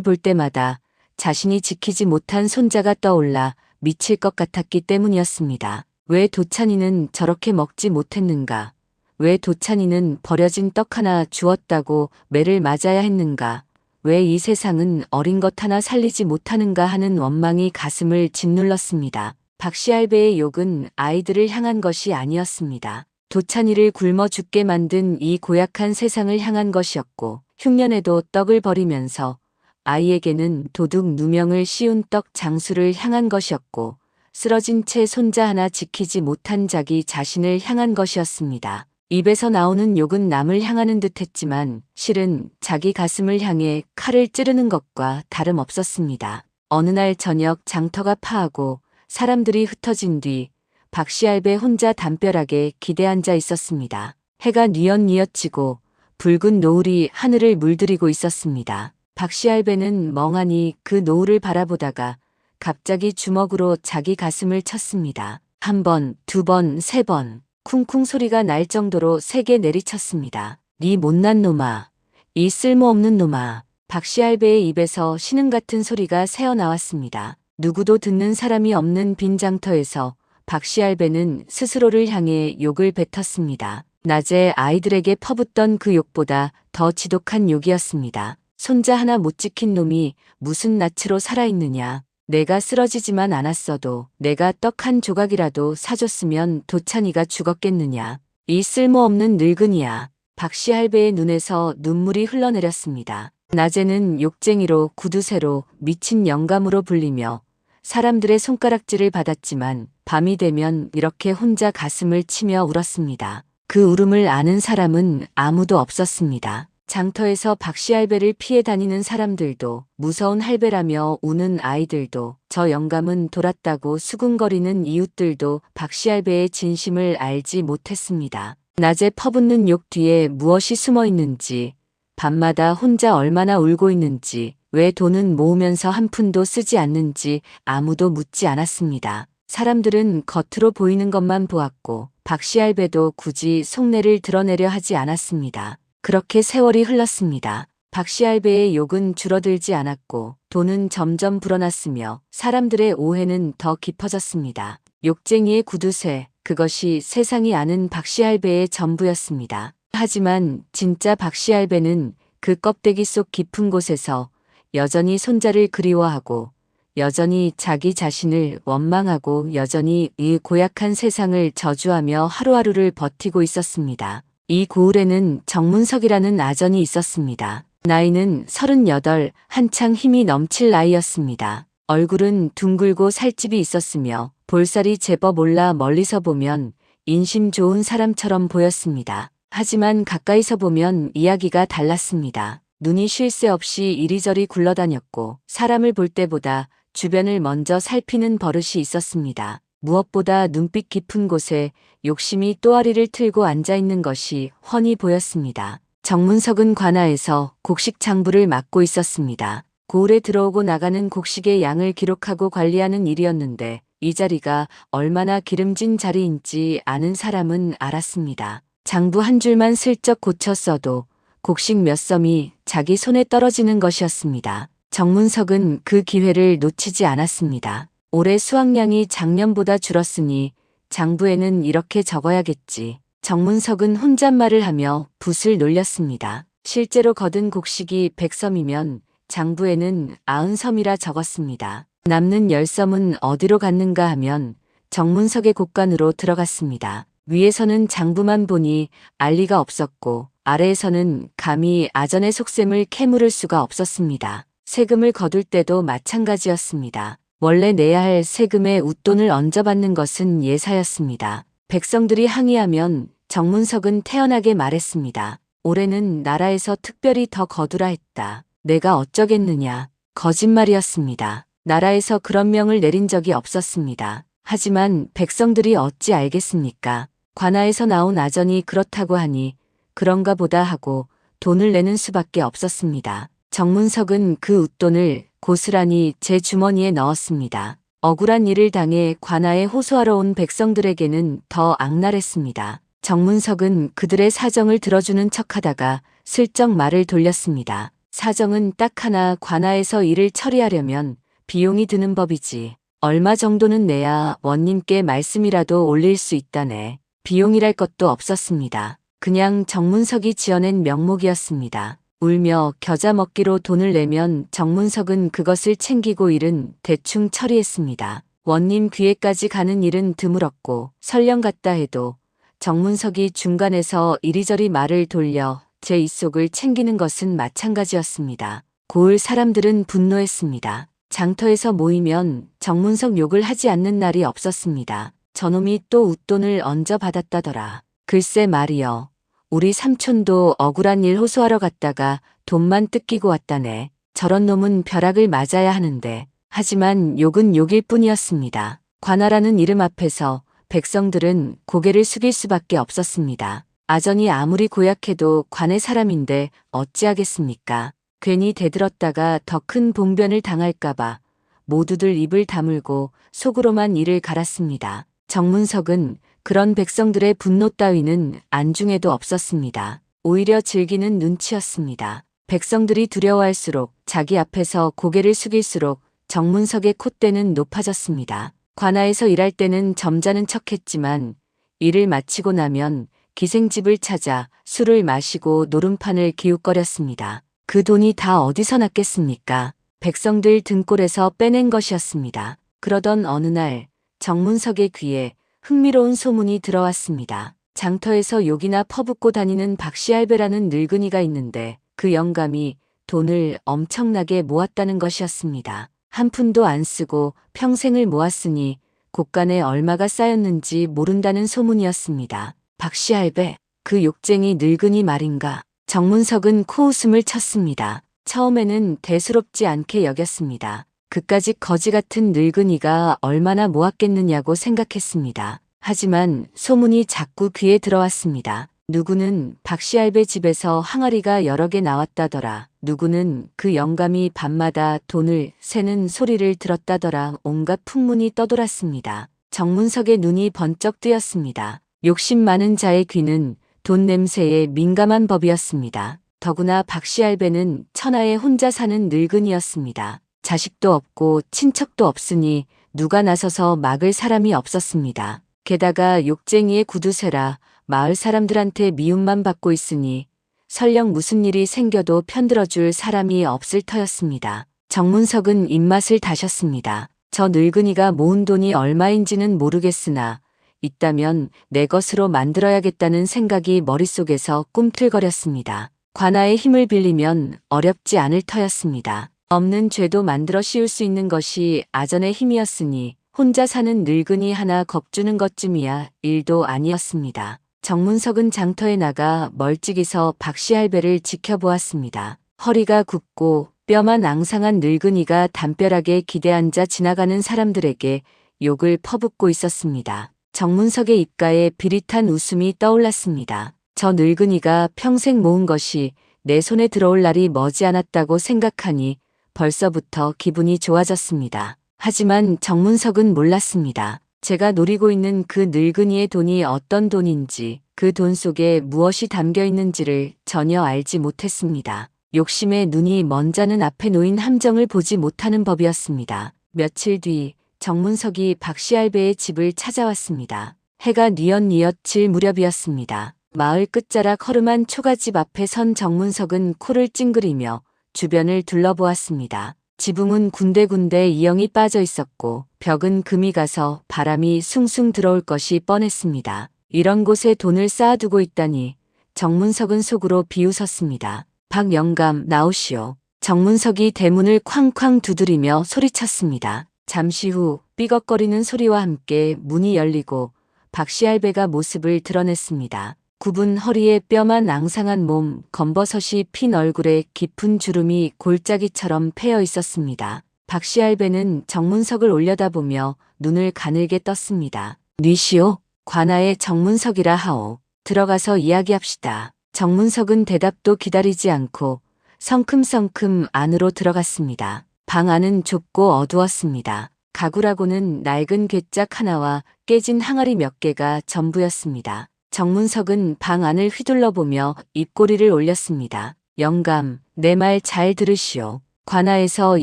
볼 때마다 자신이 지키지 못한 손자가 떠올라 미칠 것 같았기 때문이었습니다. 왜 도찬이는 저렇게 먹지 못했는가? 왜 도찬이는 버려진 떡 하나 주었다고 매를 맞아야 했는가? 왜 이 세상은 어린 것 하나 살리지 못하는가 하는 원망이 가슴을 짓눌렀습니다. 박씨 할배의 욕은 아이들을 향한 것이 아니었습니다. 도찬이를 굶어 죽게 만든 이 고약한 세상을 향한 것이었고, 흉년에도 떡을 버리면서 아이에게는 도둑 누명을 씌운 떡 장수를 향한 것이었고, 쓰러진 채 손자 하나 지키지 못한 자기 자신을 향한 것이었습니다. 입에서 나오는 욕은 남을 향하는 듯 했지만 실은 자기 가슴을 향해 칼을 찌르는 것과 다름없었습니다. 어느 날 저녁 장터가 파하고 사람들이 흩어진 뒤 박씨 할배 혼자 담벼락에 기대앉아 있었습니다. 해가 뉘엿뉘엿 지고 붉은 노을이 하늘을 물들이고 있었습니다. 박씨 할배는 멍하니 그 노을을 바라보다가 갑자기 주먹으로 자기 가슴을 쳤습니다. 한 번, 두 번, 세 번, 쿵쿵 소리가 날 정도로 세게 내리쳤습니다. 네 못난 놈아, 이 쓸모없는 놈아. 박씨 할배의 입에서 신음 같은 소리가 새어나왔습니다. 누구도 듣는 사람이 없는 빈 장터에서 박씨 할배는 스스로를 향해 욕을 뱉었습니다. 낮에 아이들에게 퍼붓던 그 욕보다 더 지독한 욕이었습니다. 손자 하나 못 지킨 놈이 무슨 낯으로 살아있느냐. 내가 쓰러지지만 않았어도 내가 떡 한 조각이라도 사줬으면 도찬이가 죽었겠느냐. 이 쓸모없는 늙은이야. 박씨 할배의 눈에서 눈물이 흘러내렸습니다. 낮에는 욕쟁이로 구두쇠로 미친 영감으로 불리며 사람들의 손가락질을 받았지만 밤이 되면 이렇게 혼자 가슴을 치며 울었습니다. 그 울음을 아는 사람은 아무도 없었습니다. 장터에서 박씨 할배를 피해 다니는 사람들도, 무서운 할배라며 우는 아이들도, 저 영감은 돌았다고 수군거리는 이웃들도 박씨 할배의 진심을 알지 못했습니다. 낮에 퍼붓는 욕 뒤에 무엇이 숨어 있는지, 밤마다 혼자 얼마나 울고 있는지, 왜 돈은 모으면서 한 푼도 쓰지 않는지 아무도 묻지 않았습니다. 사람들은 겉으로 보이는 것만 보았고 박씨 할배도 굳이 속내를 드러내려 하지 않았습니다. 그렇게 세월이 흘렀습니다. 박씨 할배의 욕은 줄어들지 않았고 돈은 점점 불어났으며 사람들의 오해는 더 깊어졌습니다. 욕쟁이의 구두쇠, 그것이 세상이 아는 박씨 할배의 전부였습니다. 하지만 진짜 박씨 할배는 그 껍데기 속 깊은 곳에서 여전히 손자를 그리워하고 여전히 자기 자신을 원망하고 여전히 이 고약한 세상을 저주하며 하루하루를 버티고 있었습니다. 이 고을에는 정문석이라는 아전이 있었습니다. 나이는 38, 한창 힘이 넘칠 나이였습니다. 얼굴은 둥글고 살집이 있었으며 볼살이 제법 올라 멀리서 보면 인심 좋은 사람처럼 보였습니다. 하지만 가까이서 보면 이야기가 달랐습니다. 눈이 쉴 새 없이 이리저리 굴러다녔고 사람을 볼 때보다 주변을 먼저 살피는 버릇이 있었습니다. 무엇보다 눈빛 깊은 곳에 욕심이 또아리를 틀고 앉아있는 것이 훤히 보였습니다. 정문석은 관아에서 곡식 장부를 맡고 있었습니다. 고을에 들어오고 나가는 곡식의 양을 기록하고 관리하는 일이었는데 이 자리가 얼마나 기름진 자리인지 아는 사람은 알았습니다. 장부 한 줄만 슬쩍 고쳐 써도 곡식 몇 섬이 자기 손에 떨어지는 것이었습니다. 정문석은 그 기회를 놓치지 않았습니다. 올해 수확량이 작년보다 줄었으니 장부에는 이렇게 적어야겠지. 정문석은 혼잣말을 하며 붓을 놀렸습니다. 실제로 거둔 곡식이 100섬이면 장부에는 90섬이라 적었습니다. 남는 10섬은 어디로 갔는가 하면 정문석의 곳간으로 들어갔습니다. 위에서는 장부만 보니 알 리가 없었고 아래에서는 감히 아전의 속셈을 캐물을 수가 없었습니다. 세금을 거둘 때도 마찬가지였습니다. 원래 내야 할 세금에 웃돈을 얹어받는 것은 예사였습니다. 백성들이 항의하면 정문석은 태연하게 말했습니다. 올해는 나라에서 특별히 더 거두라 했다. 내가 어쩌겠느냐. 거짓말이었습니다. 나라에서 그런 명을 내린 적이 없었습니다. 하지만 백성들이 어찌 알겠습니까? 관아에서 나온 아전이 그렇다고 하니 그런가 보다 하고 돈을 내는 수밖에 없었습니다. 정문석은 그 웃돈을 고스란히 제 주머니에 넣었습니다. 억울한 일을 당해 관아에 호소하러 온 백성들에게는 더 악랄했습니다. 정문석은 그들의 사정을 들어주는 척하다가 슬쩍 말을 돌렸습니다. 사정은 딱 하나, 관아에서 일을 처리하려면 비용이 드는 법이지. 얼마 정도는 내야 원님께 말씀이라도 올릴 수 있다네. 비용이랄 것도 없었습니다. 그냥 정문석이 지어낸 명목이었습니다. 울며 겨자 먹기로 돈을 내면 정문석은 그것을 챙기고 일은 대충 처리했습니다. 원님 귀에까지 가는 일은 드물었고 설령 갔다 해도 정문석이 중간에서 이리저리 말을 돌려 제 입속을 챙기는 것은 마찬가지였습니다. 고을 사람들은 분노했습니다. 장터에서 모이면 정문석 욕을 하지 않는 날이 없었습니다. 저놈이 또 웃돈을 얹어 받았다더라. 글쎄 말이여. 우리 삼촌도 억울한 일 호소하러 갔다가 돈만 뜯기고 왔다네. 저런 놈은 벼락을 맞아야 하는데. 하지만 욕은 욕일 뿐이었습니다. 관아라는 이름 앞에서 백성들은 고개를 숙일 수밖에 없었습니다. 아전이 아무리 고약해도 관의 사람인데 어찌하겠습니까? 괜히 대들었다가 더 큰 봉변을 당할까봐 모두들 입을 다물고 속으로만 이를 갈았습니다. 정문석은 그런 백성들의 분노 따위는 안중에도 없었습니다. 오히려 즐기는 눈치였습니다. 백성들이 두려워할수록 자기 앞에서 고개를 숙일수록 정문석의 콧대는 높아졌습니다. 관아에서 일할 때는 점잖은 척했지만 일을 마치고 나면 기생집을 찾아 술을 마시고 노름판을 기웃거렸습니다. 그 돈이 다 어디서 났겠습니까? 백성들 등골에서 빼낸 것이었습니다. 그러던 어느 날 정문석의 귀에 흥미로운 소문이 들어왔습니다. 장터에서 욕이나 퍼붓고 다니는 박씨할배라는 늙은이가 있는데 그 영감이 돈을 엄청나게 모았다는 것이었습니다. 한 푼도 안 쓰고 평생을 모았으니 곳간에 얼마가 쌓였는지 모른다는 소문이었습니다. 박씨할배, 그 욕쟁이 늙은이 말인가? 정문석은 코웃음을 쳤습니다. 처음에는 대수롭지 않게 여겼습니다. 그까짓 거지 같은 늙은이가 얼마나 모았겠느냐고 생각했습니다. 하지만 소문이 자꾸 귀에 들어왔습니다. 누구는 박씨할배 집에서 항아리가 여러 개 나왔다더라. 누구는 그 영감이 밤마다 돈을 세는 소리를 들었다더라. 온갖 풍문이 떠돌았습니다. 정문석의 눈이 번쩍 뜨였습니다. 욕심 많은 자의 귀는 돈 냄새에 민감한 법이었습니다. 더구나 박씨할배는 천하에 혼자 사는 늙은이였습니다. 자식도 없고 친척도 없으니 누가 나서서 막을 사람이 없었습니다. 게다가 욕쟁이의 구두쇠라 마을 사람들한테 미움만 받고 있으니 설령 무슨 일이 생겨도 편들어줄 사람이 없을 터였습니다. 정문석은 입맛을 다셨습니다. 저 늙은이가 모은 돈이 얼마인지는 모르겠으나 있다면 내 것으로 만들어야겠다는 생각이 머릿속에서 꿈틀거렸습니다. 관아의 힘을 빌리면 어렵지 않을 터였습니다. 없는 죄도 만들어 씌울 수 있는 것이 아전의 힘이었으니 혼자 사는 늙은이 하나 겁주는 것쯤이야 일도 아니었습니다. 정문석은 장터에 나가 멀찍이서 박씨할배를 지켜보았습니다. 허리가 굽고 뼈만 앙상한 늙은이가 담벼락에 기대앉아 지나가는 사람들에게 욕을 퍼붓고 있었습니다. 정문석의 입가에 비릿한 웃음이 떠올랐습니다. 저 늙은이가 평생 모은 것이 내 손에 들어올 날이 머지않았다고 생각하니 벌써부터 기분이 좋아졌습니다. 하지만 정문석은 몰랐습니다. 제가 노리고 있는 그 늙은이의 돈이 어떤 돈인지, 그 돈 속에 무엇이 담겨 있는지를 전혀 알지 못했습니다. 욕심에 눈이 먼 자는 앞에 놓인 함정을 보지 못하는 법이었습니다. 며칠 뒤 정문석이 박씨할배의 집을 찾아왔습니다. 해가 뉘엿뉘엿 질 무렵이었습니다. 마을 끝자락 허름한 초가집 앞에 선 정문석은 코를 찡그리며 주변을 둘러보았습니다. 지붕은 군데군데 이영이 빠져 있었고 벽은 금이 가서 바람이 숭숭 들어올 것이 뻔했습니다. 이런 곳에 돈을 쌓아두고 있다니 정문석은 속으로 비웃었습니다. 박 영감 나오시오. 정문석이 대문을 쾅쾅 두드리며 소리쳤습니다. 잠시 후 삐걱거리는 소리와 함께 문이 열리고 박씨할배가 모습을 드러냈습니다. 굽은 허리에 뼈만 앙상한 몸, 검버섯이 핀 얼굴에 깊은 주름이 골짜기처럼 패여 있었습니다. 박씨할배는 정문석을 올려다보며 눈을 가늘게 떴습니다. 뉘시오. 관아의 정문석이라 하오. 들어가서 이야기합시다. 정문석은 대답도 기다리지 않고 성큼성큼 안으로 들어갔습니다. 방 안은 좁고 어두웠습니다. 가구라고는 낡은 괴짝 하나와 깨진 항아리 몇 개가 전부였습니다. 정문석은 방 안을 휘둘러보며 입꼬리를 올렸습니다. 영감, 내 말 잘 들으시오. 관아에서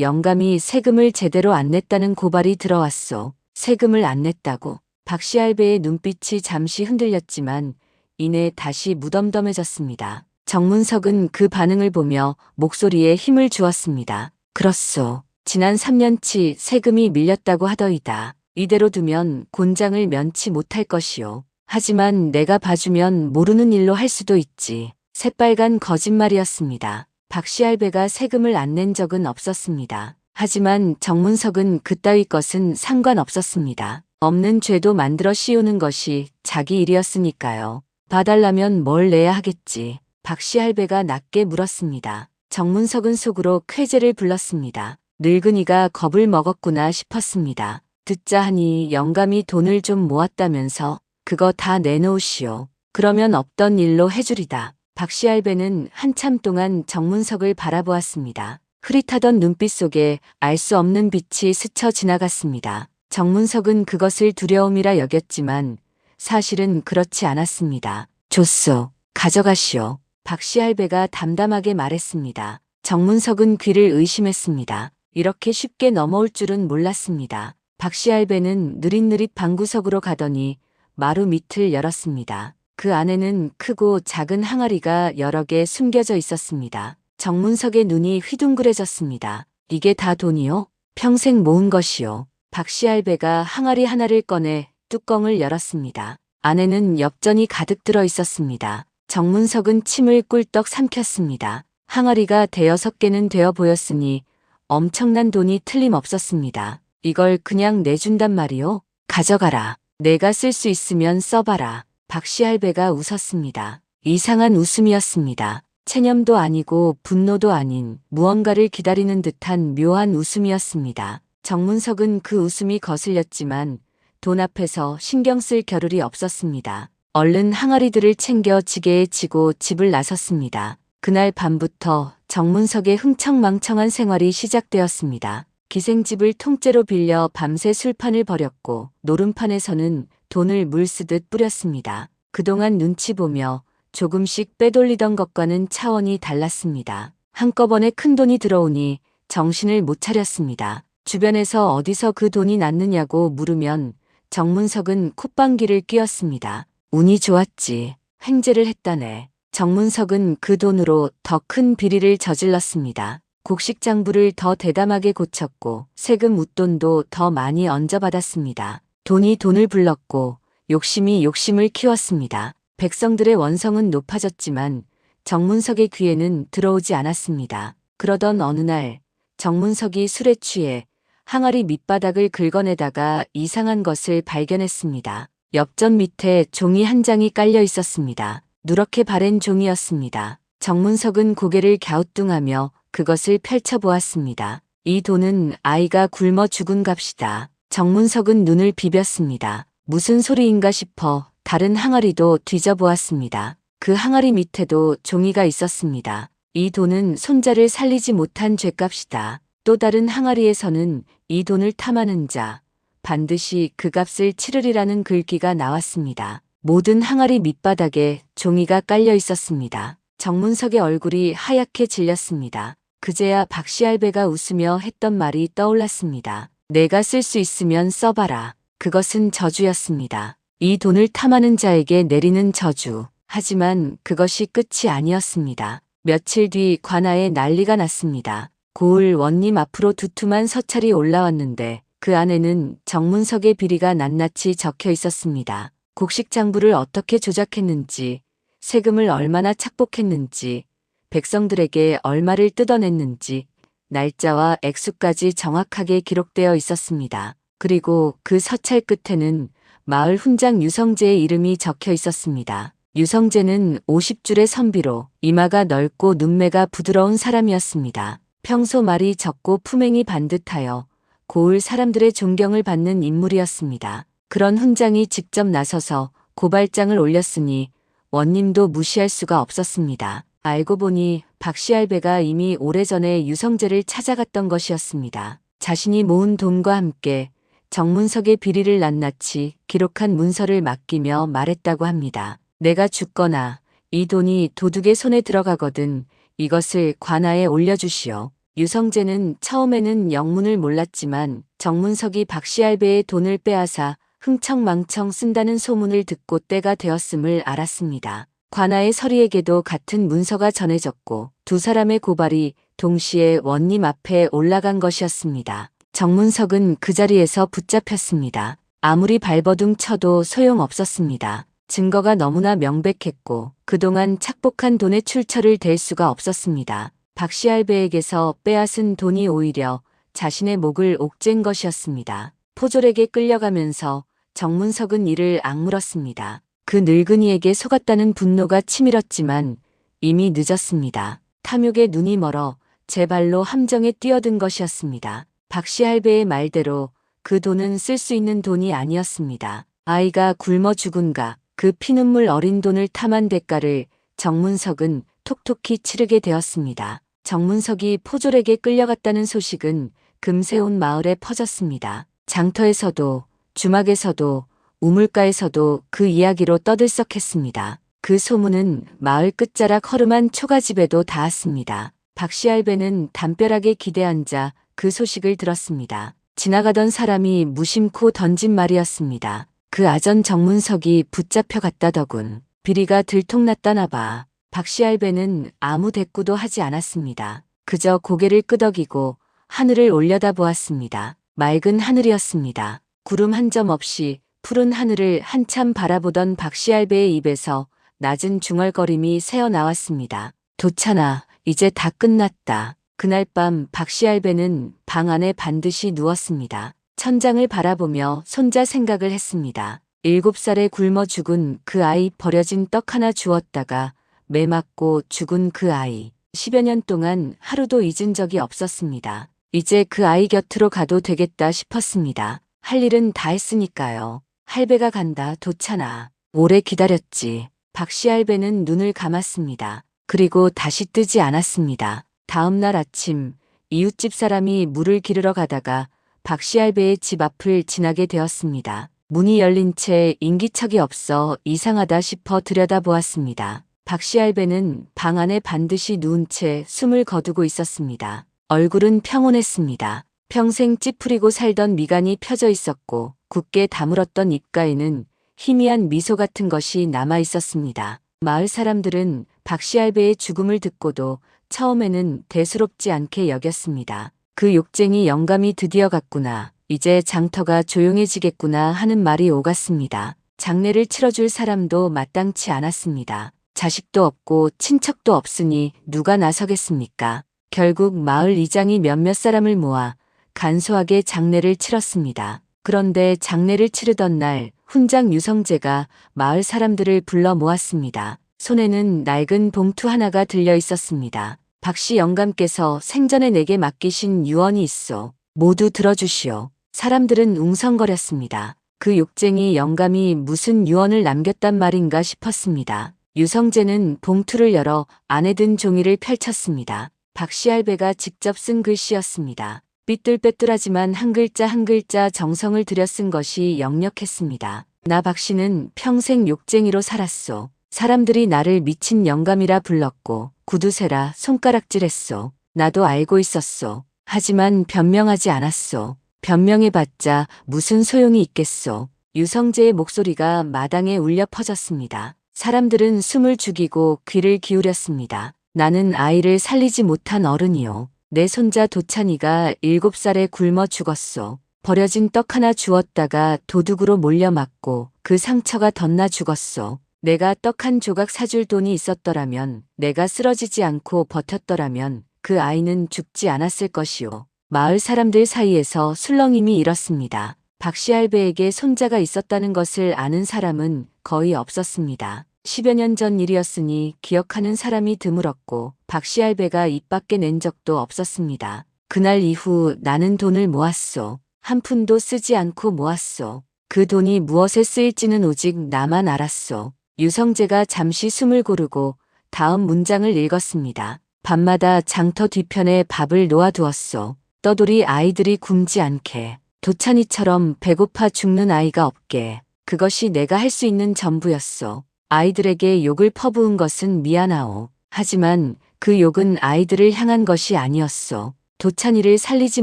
영감이 세금을 제대로 안 냈다는 고발이 들어왔소. 세금을 안 냈다고. 박씨할배의 눈빛이 잠시 흔들렸지만 이내 다시 무덤덤해졌습니다. 정문석은 그 반응을 보며 목소리에 힘을 주었습니다. 그렇소. 지난 3년치 세금이 밀렸다고 하더이다. 이대로 두면 곤장을 면치 못할 것이요. 하지만 내가 봐주면 모르는 일로 할 수도 있지. 새빨간 거짓말이었습니다. 박씨 할배가 세금을 안 낸 적은 없었습니다. 하지만 정문석은 그따위 것은 상관없었습니다. 없는 죄도 만들어 씌우는 것이 자기 일이었으니까요. 봐달라면 뭘 내야 하겠지. 박씨 할배가 낮게 물었습니다. 정문석은 속으로 쾌재를 불렀습니다. 늙은이가 겁을 먹었구나 싶었습니다. 듣자 하니 영감이 돈을 좀 모았다면서 그거 다 내놓으시오. 그러면 없던 일로 해주리다. 박씨 할배는 한참 동안 정문석을 바라보았습니다. 흐릿하던 눈빛 속에 알 수 없는 빛이 스쳐 지나갔습니다. 정문석은 그것을 두려움이라 여겼지만 사실은 그렇지 않았습니다. 줬소. 가져가시오. 박씨 할배가 담담하게 말했습니다. 정문석은 귀를 의심했습니다. 이렇게 쉽게 넘어올 줄은 몰랐습니다. 박씨 할배는 느릿느릿 방구석으로 가더니 마루 밑을 열었습니다. 그 안에는 크고 작은 항아리가 여러 개 숨겨져 있었습니다. 정문석의 눈이 휘둥그레졌습니다. 이게 다 돈이요? 평생 모은 것이요. 박씨 할배가 항아리 하나를 꺼내 뚜껑을 열었습니다. 안에는 엽전이 가득 들어 있었습니다. 정문석은 침을 꿀떡 삼켰습니다. 항아리가 대여섯 개는 되어 보였으니 엄청난 돈이 틀림없었습니다. 이걸 그냥 내준단 말이요? 가져가라. 내가 쓸 수 있으면 써봐라. 박씨 할배가 웃었습니다. 이상한 웃음이었습니다. 체념도 아니고 분노도 아닌 무언가를 기다리는 듯한 묘한 웃음이었습니다. 정문석은 그 웃음이 거슬렸지만 돈 앞에서 신경 쓸 겨를이 없었습니다. 얼른 항아리들을 챙겨 지게에 지고 집을 나섰습니다. 그날 밤부터 정문석의 흥청망청한 생활이 시작되었습니다. 기생집을 통째로 빌려 밤새 술판을 벌였고 노름판에서는 돈을 물 쓰듯 뿌렸습니다. 그동안 눈치 보며 조금씩 빼돌리던 것과는 차원이 달랐습니다. 한꺼번에 큰 돈이 들어오니 정신을 못 차렸습니다. 주변에서 어디서 그 돈이 났느냐고 물으면 정문석은 콧방귀를 뀌었습니다. 운이 좋았지. 횡재를 했다네. 정문석은 그 돈으로 더 큰 비리를 저질렀습니다. 곡식장부를 더 대담하게 고쳤고 세금 웃돈도 더 많이 얹어받았습니다. 돈이 돈을 불렀고 욕심이 욕심을 키웠습니다. 백성들의 원성은 높아졌지만 정문석의 귀에는 들어오지 않았습니다. 그러던 어느 날 정문석이 술에 취해 항아리 밑바닥을 긁어내다가 이상한 것을 발견했습니다. 엽전 밑에 종이 한 장이 깔려 있었습니다. 누렇게 바랜 종이였습니다. 정문석은 고개를 갸우뚱하며 그것을 펼쳐보았습니다. 이 돈은 아이가 굶어 죽은 값이다. 정문석은 눈을 비볐습니다. 무슨 소리인가 싶어 다른 항아리도 뒤져보았습니다. 그 항아리 밑에도 종이가 있었습니다. 이 돈은 손자를 살리지 못한 죗값이다. 또 다른 항아리에서는 이 돈을 탐하는 자, 반드시 그 값을 치르리라는 글귀가 나왔습니다. 모든 항아리 밑바닥에 종이가 깔려 있었습니다. 정문석의 얼굴이 하얗게 질렸습니다. 그제야 박씨 할배가 웃으며 했던 말이 떠올랐습니다. 내가 쓸 수 있으면 써봐라. 그것은 저주였습니다. 이 돈을 탐하는 자에게 내리는 저주. 하지만 그것이 끝이 아니었습니다. 며칠 뒤 관아에 난리가 났습니다. 고을 원님 앞으로 두툼한 서찰이 올라왔는데 그 안에는 정문석의 비리가 낱낱이 적혀 있었습니다. 곡식장부를 어떻게 조작했는지, 세금을 얼마나 착복했는지, 백성들에게 얼마를 뜯어냈는지, 날짜와 액수까지 정확하게 기록되어 있었습니다. 그리고 그 서찰 끝에는 마을 훈장 유성재의 이름이 적혀 있었습니다. 유성재는 50줄의 선비로 이마가 넓고 눈매가 부드러운 사람이었습니다. 평소 말이 적고 품행이 반듯하여 고을 사람들의 존경을 받는 인물이었습니다. 그런 훈장이 직접 나서서 고발장을 올렸으니 원님도 무시할 수가 없었습니다. 알고 보니 박씨 할배가 이미 오래전에 유성재를 찾아갔던 것이었습니다. 자신이 모은 돈과 함께 정문석의 비리를 낱낱이 기록한 문서를 맡기며 말했다고 합니다. 내가 죽거나 이 돈이 도둑의 손에 들어가거든 이것을 관아에 올려주시오. 유성재는 처음에는 영문을 몰랐지만 정문석이 박씨 할배의 돈을 빼앗아 흥청망청 쓴다는 소문을 듣고 때가 되었음을 알았습니다. 관아의 서리에게도 같은 문서가 전해졌고 두 사람의 고발이 동시에 원님 앞에 올라간 것이었습니다. 정문석은 그 자리에서 붙잡혔습니다. 아무리 발버둥 쳐도 소용없었습니다. 증거가 너무나 명백했고 그동안 착복한 돈의 출처를 댈 수가 없었습니다. 박씨 할배에게서 빼앗은 돈이 오히려 자신의 목을 옥죄인 것이었습니다. 포졸에게 끌려가면서 정문석은 이를 악물었습니다. 그 늙은이에게 속았다는 분노가 치밀었지만 이미 늦었습니다. 탐욕에 눈이 멀어 제 발로 함정에 뛰어든 것이었습니다. 박씨 할배의 말대로 그 돈은 쓸 수 있는 돈이 아니었습니다. 아이가 굶어 죽은가 그 피눈물 어린 돈을 탐한 대가를 정문석은 톡톡히 치르게 되었습니다. 정문석이 포졸에게 끌려갔다는 소식은 금세 온 마을에 퍼졌습니다. 장터에서도 주막에서도 우물가에서도 그 이야기로 떠들썩했습니다. 그 소문은 마을 끝자락 허름한 초가집에도 닿았습니다. 박씨 할배는 담벼락에 기대앉아 그 소식을 들었습니다. 지나가던 사람이 무심코 던진 말이었습니다. 그 아전 정문석이 붙잡혀 갔다더군. 비리가 들통났다나 봐. 박씨 할배는 아무 대꾸도 하지 않았습니다. 그저 고개를 끄덕이고 하늘을 올려다보았습니다. 맑은 하늘이었습니다. 구름 한 점 없이 푸른 하늘을 한참 바라보던 박씨 할배의 입에서 낮은 중얼거림이 새어나왔습니다. 도찬아, 이제 다 끝났다. 그날 밤 박씨 할배는 방 안에 반드시 누웠습니다. 천장을 바라보며 손자 생각을 했습니다. 7살에 굶어 죽은 그 아이, 버려진 떡 하나 주었다가 매 맞고 죽은 그 아이. 10여 년 동안 하루도 잊은 적이 없었습니다. 이제 그 아이 곁으로 가도 되겠다 싶었습니다. 할 일은 다 했으니까요. 할배가 간다, 도찬아. 오래 기다렸지. 박씨 할배는 눈을 감았습니다. 그리고 다시 뜨지 않았습니다. 다음 날 아침 이웃집 사람이 물을 기르러 가다가 박씨 할배의 집 앞을 지나게 되었습니다. 문이 열린 채 인기척이 없어 이상하다 싶어 들여다보았습니다. 박씨 할배는 방 안에 반드시 누운 채 숨을 거두고 있었습니다. 얼굴은 평온했습니다. 평생 찌푸리고 살던 미간이 펴져 있었고 굳게 다물었던 입가에는 희미한 미소 같은 것이 남아 있었습니다. 마을 사람들은 박씨 할배의 죽음을 듣고도 처음에는 대수롭지 않게 여겼습니다. 그 욕쟁이 영감이 드디어 갔구나. 이제 장터가 조용해지겠구나 하는 말이 오갔습니다. 장례를 치러줄 사람도 마땅치 않았습니다. 자식도 없고 친척도 없으니 누가 나서겠습니까? 결국 마을 이장이 몇몇 사람을 모아 간소하게 장례를 치렀습니다. 그런데 장례를 치르던 날 훈장 유성재가 마을 사람들을 불러 모았습니다. 손에는 낡은 봉투 하나가 들려 있었습니다. 박씨 영감께서 생전에 내게 맡기신 유언이 있어. 모두 들어주시오. 사람들은 웅성거렸습니다. 그 욕쟁이 영감이 무슨 유언을 남겼단 말인가 싶었습니다. 유성재는 봉투를 열어 안에 든 종이를 펼쳤습니다. 박씨 할배가 직접 쓴 글씨였습니다. 삐뚤빼뚤하지만 한 글자 한 글자 정성을 들여 쓴 것이 역력했습니다. 나 박씨는 평생 욕쟁이로 살았소. 사람들이 나를 미친 영감이라 불렀고 구두쇠라 손가락질했소. 나도 알고 있었소. 하지만 변명하지 않았소. 변명해봤자 무슨 소용이 있겠소. 유성재의 목소리가 마당에 울려 퍼졌습니다. 사람들은 숨을 죽이고 귀를 기울였습니다. 나는 아이를 살리지 못한 어른이요. 내 손자 도찬이가 7살에 굶어 죽었소. 버려진 떡 하나 주었다가 도둑으로 몰려 맞고 그 상처가 덧나 죽었소. 내가 떡 한 조각 사줄 돈이 있었더라면, 내가 쓰러지지 않고 버텼더라면 그 아이는 죽지 않았을 것이오. 마을 사람들 사이에서 술렁임이 일었습니다. 박씨 할배에게 손자가 있었다는 것을 아는 사람은 거의 없었습니다. 10여 년 전 일이었으니 기억하는 사람이 드물었고 박씨 할배가 입 밖에 낸 적도 없었습니다. 그날 이후 나는 돈을 모았소. 한 푼도 쓰지 않고 모았소. 그 돈이 무엇에 쓰일지는 오직 나만 알았소. 유성재가 잠시 숨을 고르고 다음 문장을 읽었습니다. 밤마다 장터 뒤편에 밥을 놓아두었소. 떠돌이 아이들이 굶지 않게. 도찬이처럼 배고파 죽는 아이가 없게. 그것이 내가 할 수 있는 전부였소. 아이들에게 욕을 퍼부은 것은 미안하오. 하지만 그 욕은 아이들을 향한 것이 아니었소. 도찬이를 살리지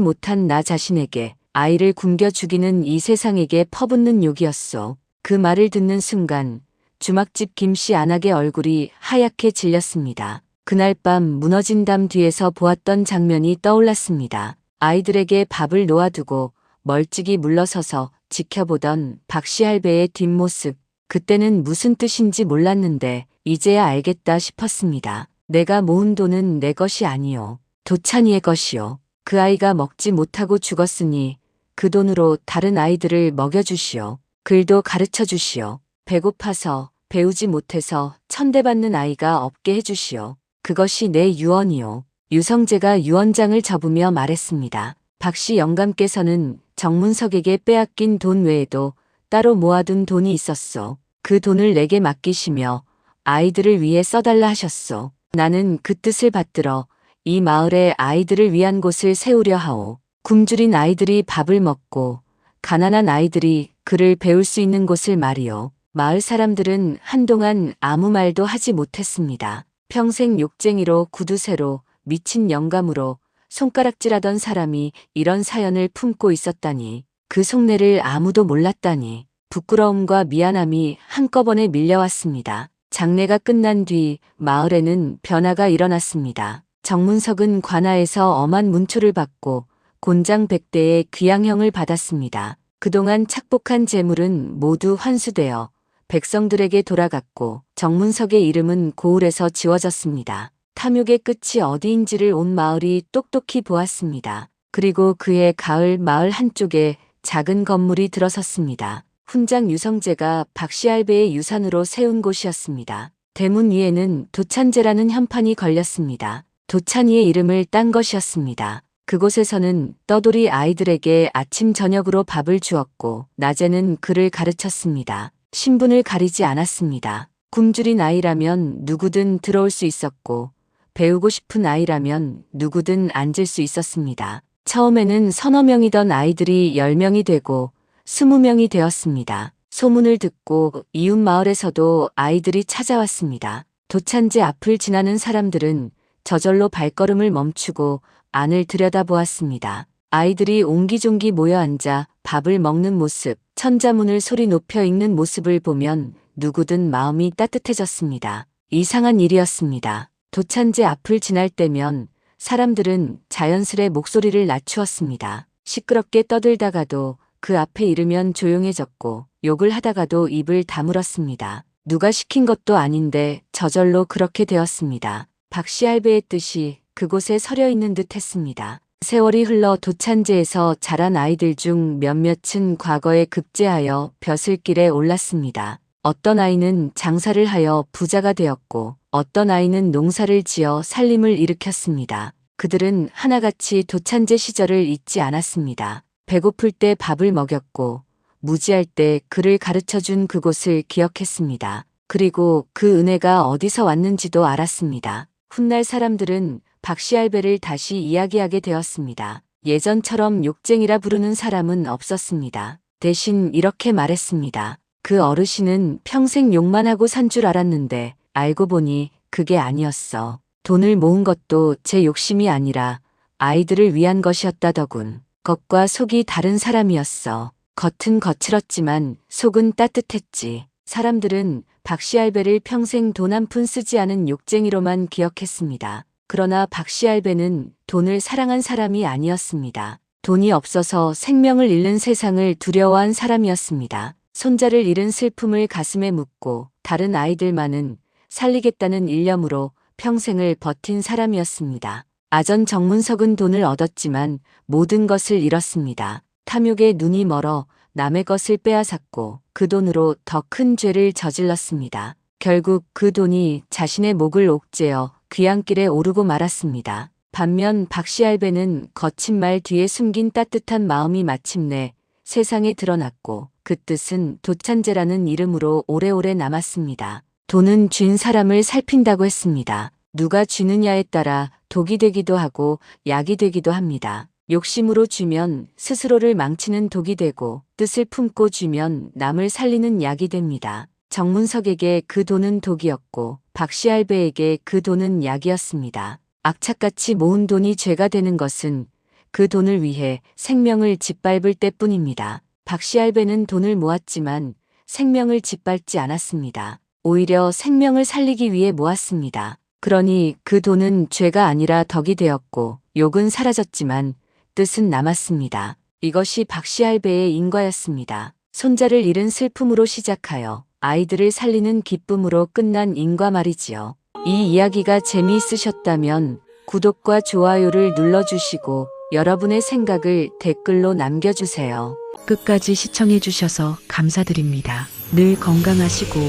못한 나 자신에게, 아이를 굶겨 죽이는 이 세상에게 퍼붓는 욕이었소. 그 말을 듣는 순간 주막집 김씨 안악의 얼굴이 하얗게 질렸습니다. 그날 밤 무너진 담 뒤에서 보았던 장면이 떠올랐습니다. 아이들에게 밥을 놓아두고 멀찍이 물러서서 지켜보던 박씨 할배의 뒷모습. 그때는 무슨 뜻인지 몰랐는데 이제야 알겠다 싶었습니다. 내가 모은 돈은 내 것이 아니요. 도찬이의 것이요. 그 아이가 먹지 못하고 죽었으니 그 돈으로 다른 아이들을 먹여주시오. 글도 가르쳐 주시오. 배고파서 배우지 못해서 천대받는 아이가 없게 해주시오. 그것이 내 유언이요. 유성재가 유언장을 접으며 말했습니다. 박씨 영감께서는 정문석에게 빼앗긴 돈 외에도 따로 모아둔 돈이 있었소. 그 돈을 내게 맡기시며 아이들을 위해 써달라 하셨소. 나는 그 뜻을 받들어 이 마을에 아이들을 위한 곳을 세우려 하오. 굶주린 아이들이 밥을 먹고 가난한 아이들이 글을 배울 수 있는 곳을 말이오. 마을 사람들은 한동안 아무 말도 하지 못했습니다. 평생 욕쟁이로 구두쇠로 미친 영감으로 손가락질하던 사람이 이런 사연을 품고 있었다니, 그 속내를 아무도 몰랐다니, 부끄러움과 미안함이 한꺼번에 밀려왔습니다. 장례가 끝난 뒤 마을에는 변화가 일어났습니다. 정문석은 관아에서 엄한 문초를 받고 곤장 100대의 귀양형을 받았습니다. 그동안 착복한 재물은 모두 환수되어 백성들에게 돌아갔고 정문석의 이름은 고을에서 지워졌습니다. 탐욕의 끝이 어디인지를 온 마을이 똑똑히 보았습니다. 그리고 그해 가을 마을 한쪽에 작은 건물이 들어섰습니다. 훈장 유성재가 박씨 할배의 유산으로 세운 곳이었습니다. 대문 위에는 도찬제라는 현판이 걸렸습니다. 도찬이의 이름을 딴 것이었습니다. 그곳에서는 떠돌이 아이들에게 아침 저녁으로 밥을 주었고 낮에는 글을 가르쳤습니다. 신분을 가리지 않았습니다. 굶주린 아이라면 누구든 들어올 수 있었고 배우고 싶은 아이라면 누구든 앉을 수 있었습니다. 처음에는 서너 명이던 아이들이 10명이 되고 20명이 되었습니다. 소문을 듣고 이웃 마을에서도 아이들이 찾아왔습니다. 도찬제 앞을 지나는 사람들은 저절로 발걸음을 멈추고 안을 들여다보았습니다. 아이들이 옹기종기 모여 앉아 밥을 먹는 모습, 천자문을 소리 높여 읽는 모습을 보면 누구든 마음이 따뜻해졌습니다. 이상한 일이었습니다. 도찬제 앞을 지날 때면 사람들은 자연스레 목소리를 낮추었습니다. 시끄럽게 떠들다가도 그 앞에 이르면 조용해졌고 욕을 하다가도 입을 다물었습니다. 누가 시킨 것도 아닌데 저절로 그렇게 되었습니다. 박씨 할배의 뜻이 그곳에 서려 있는 듯 했습니다. 세월이 흘러 도찬제에서 자란 아이들 중 몇몇은 과거에 급제하여 벼슬길에 올랐습니다. 어떤 아이는 장사를 하여 부자가 되었고 어떤 아이는 농사를 지어 살림을 일으켰습니다. 그들은 하나같이 도찬제 시절을 잊지 않았습니다. 배고플 때 밥을 먹였고 무지할 때 글을 가르쳐준 그곳을 기억했습니다. 그리고 그 은혜가 어디서 왔는지도 알았습니다. 훗날 사람들은 박씨 할배를 다시 이야기하게 되었습니다. 예전처럼 욕쟁이라 부르는 사람은 없었습니다. 대신 이렇게 말했습니다. 그 어르신은 평생 욕만 하고 산 줄 알았는데 알고 보니 그게 아니었어. 돈을 모은 것도 제 욕심이 아니라 아이들을 위한 것이었다더군. 겉과 속이 다른 사람이었어. 겉은 거칠었지만 속은 따뜻했지. 사람들은 박씨 할배를 평생 돈 한 푼 쓰지 않은 욕쟁이로만 기억했습니다. 그러나 박씨 할배는 돈을 사랑한 사람이 아니었습니다. 돈이 없어서 생명을 잃는 세상을 두려워한 사람이었습니다. 손자를 잃은 슬픔을 가슴에 묻고 다른 아이들만은 살리겠다는 일념으로 평생을 버틴 사람이었습니다. 아전 정문석은 돈을 얻었지만 모든 것을 잃었습니다. 탐욕에 눈이 멀어 남의 것을 빼앗았고 그 돈으로 더 큰 죄를 저질렀습니다. 결국 그 돈이 자신의 목을 옥죄어 귀양길에 오르고 말았습니다. 반면 박씨 할배는 거친 말 뒤에 숨긴 따뜻한 마음이 마침내 세상에 드러났고 그 뜻은 도찬제라는 이름으로 오래오래 남았습니다. 돈은 쥔 사람을 살핀다고 했습니다. 누가 쥐느냐에 따라 독이 되기도 하고 약이 되기도 합니다. 욕심으로 쥐면 스스로를 망치는 독이 되고 뜻을 품고 쥐면 남을 살리는 약이 됩니다. 정문석에게 그 돈은 독이었고 박씨 할배에게 그 돈은 약이었습니다. 악착같이 모은 돈이 죄가 되는 것은 그 돈을 위해 생명을 짓밟을 때뿐입니다. 박씨 할배는 돈을 모았지만 생명을 짓밟지 않았습니다. 오히려 생명을 살리기 위해 모았습니다. 그러니 그 돈은 죄가 아니라 덕이 되었고 욕은 사라졌지만 뜻은 남았습니다. 이것이 박씨 할배의 인과였습니다. 손자를 잃은 슬픔으로 시작하여 아이들을 살리는 기쁨으로 끝난 인과 말이지요. 이 이야기가 재미있으셨다면 구독과 좋아요를 눌러주시고 여러분의 생각을 댓글로 남겨주세요. 끝까지 시청해 주셔서 감사드립니다. 늘 건강하시고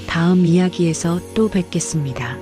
다음 이야기에서 또 뵙겠습니다.